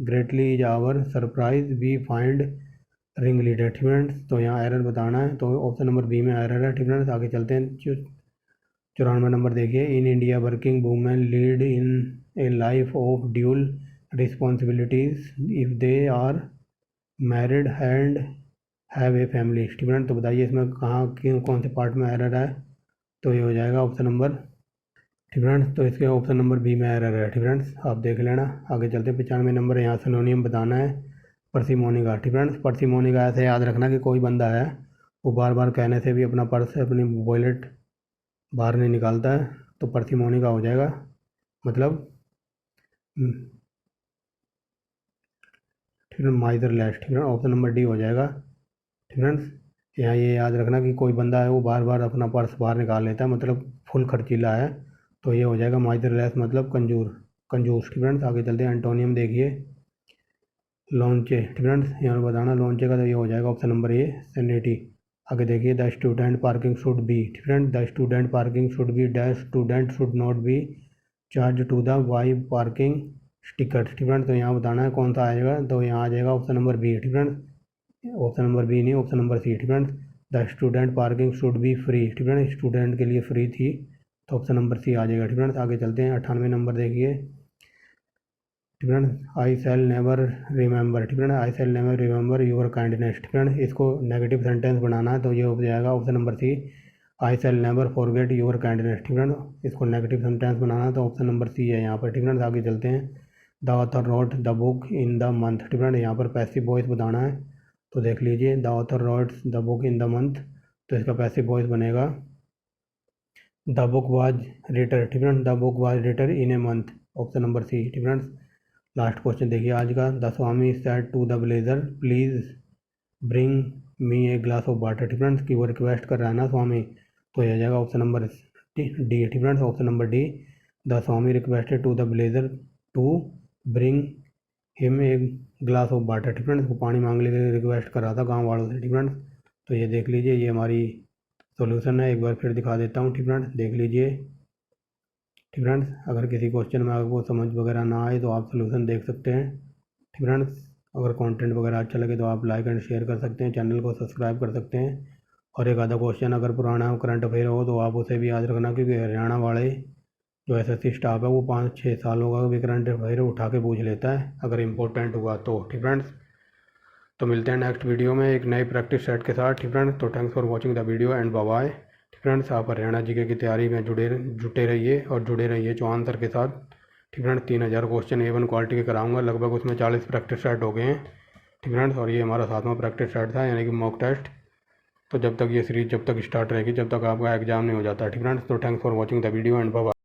greatly is our surprise we find ring leader. ठीक है, तो यहाँ एरर बताना है, तो ऑप्शन नंबर बी में एरर है। ठीक है, आगे चलते हैं, 94 नंबर देखिए, in India working women lead in a life of dual responsibilities if they are married and have a family. ठीक है, तो बताइए इसमें कहाँ कौन से पार्ट में एरर है, तो ये हो जाएगा ऑप्शन नंबर। ठीक है, तो इसके ऑप्शन नंबर बी में एरर है। ठीक है, आप देख लेना। आगे चलते हैं, 95 नंबर, यहाँ सिनोनियम बताना है पर्सिमोनी का। ठीक है, पर्सिमोनी का ऐसे याद रखना कि कोई बंदा है वो बार बार कहने से भी अपना पर्स, अपनी वॉलेट बाहर नहीं निकालता है, तो पर्सिमोनी का हो जाएगा मतलब ठीक है, माइजरलेस। ठीक है, ऑप्शन नंबर डी हो जाएगा। ठीक है, यहाँ ये याद रखना कि कोई बंदा है वो बार बार अपना पर्स बाहर निकाल लेता है, मतलब फुल खर्चीला है, तो ये हो जाएगा माइजरलेस मतलब कंजूस। ठीक है, आगे चलते हैं, एंटोनियम देखिए, लॉन्चे। ठीक है, यहाँ बताना लॉन्चे का, तो ये हो जाएगा ऑप्शन नंबर ए, सेनेटी। आगे देखिए, the student parking should be. ठीक है, the student parking should be dash student should not be charge to the Y parking ticket. ठीक है, तो यहाँ बताना है कौन सा आएगा, तो यहाँ आ जाएगा ऑप्शन नंबर बी। ठीक है, ऑप्शन नंबर बी नहीं, ऑप्शन नंबर सी। ठीक है, the student parking should be free. ठीक है, स्टूडेंट के लिए फ्री थी, तो ऑप्शन नंबर सी आ जाएगा। ठीक है, आगे चलते हैं, 98 नंबर देखिए, ठीक है, आई सेल नेवर रिमेंबर। ठीक है, I shall never remember your kindness. ठीक है, इसको नेगेटिव सेंटेंस बनाना है, तो ये हो जाएगा option number C, I shall never forget your kindness. ठीक है, इसको नेगेटिव सेंटेंस बनाना है, तो ऑप्शन नंबर सी है यहाँ पर। ठीक है, आगे चलते हैं, the author wrote the book in the month. ठीक है, यहाँ पर पैसिव वॉइस बताना है, तो देख लीजिए, the author wrote the book in the month, तो इसका पैसिव वॉइस बनेगा द बुक वाज रिटर। ठीक है, the book was written in a month, option number C. ठीक है, लास्ट क्वेश्चन देखिए आज का, the swami said to the blazer please bring me a glass of water. ठीक है, कि वो रिक्वेस्ट कर रहा है ना स्वामी, तो यह जाएगा ऑप्शन नंबर डी। ठीक है, option number D, the Swami requested to the blazer to bring him a glass of water. ठीक है, इसको पानी मांगने के लिए रिक्वेस्ट कर रहा था गाँव वालों से। ठीक है, तो ये देख लीजिए, ये हमारी सॉल्यूशन है, एक बार फिर दिखा देता हूँ। ठीक है, देख लीजिए। ठीक है, अगर किसी क्वेश्चन में आपको समझ वगैरह ना आए तो आप सोल्यूशन देख सकते हैं। ठीक है, अगर कंटेंट वगैरह अच्छा लगे तो आप लाइक एंड शेयर कर सकते हैं, चैनल को सब्सक्राइब कर सकते हैं। और एक आधा क्वेश्चन अगर पुराना हो, करंट अफेयर हो, तो आप उसे भी याद रखना, क्योंकि हरियाणा वाले जो एसएससी स्टाफ है वो 5-6 सालों का भी करंट अफेयर उठा के पूछ लेता है अगर इम्पोर्टेंट हुआ तो। ठीक है, तो मिलते हैं नेक्स्ट वीडियो में एक नई प्रैक्टिस सेट के साथ। ठीक है, तो thanks for watching the video and bye bye. Friends, आप हरियाणा जीके की तैयारी में जुटे रहिए और जुड़े रहिए चौहान सर के साथ। ठीक है, 3000 क्वेश्चन A1 क्वालिटी के कराऊंगा, लगभग उसमें 40 प्रैक्टिस सेट हो गए हैं। ठीक है, और ये हमारा 7वां प्रैक्टिस सेट था, यानी कि मॉक टेस्ट। तो जब तक ये सीरीज जब तक स्टार्ट रहेगी, जब तक आपका एग्जाम नहीं हो जाता। ठीक है, तो thanks for watching the video and bye bye.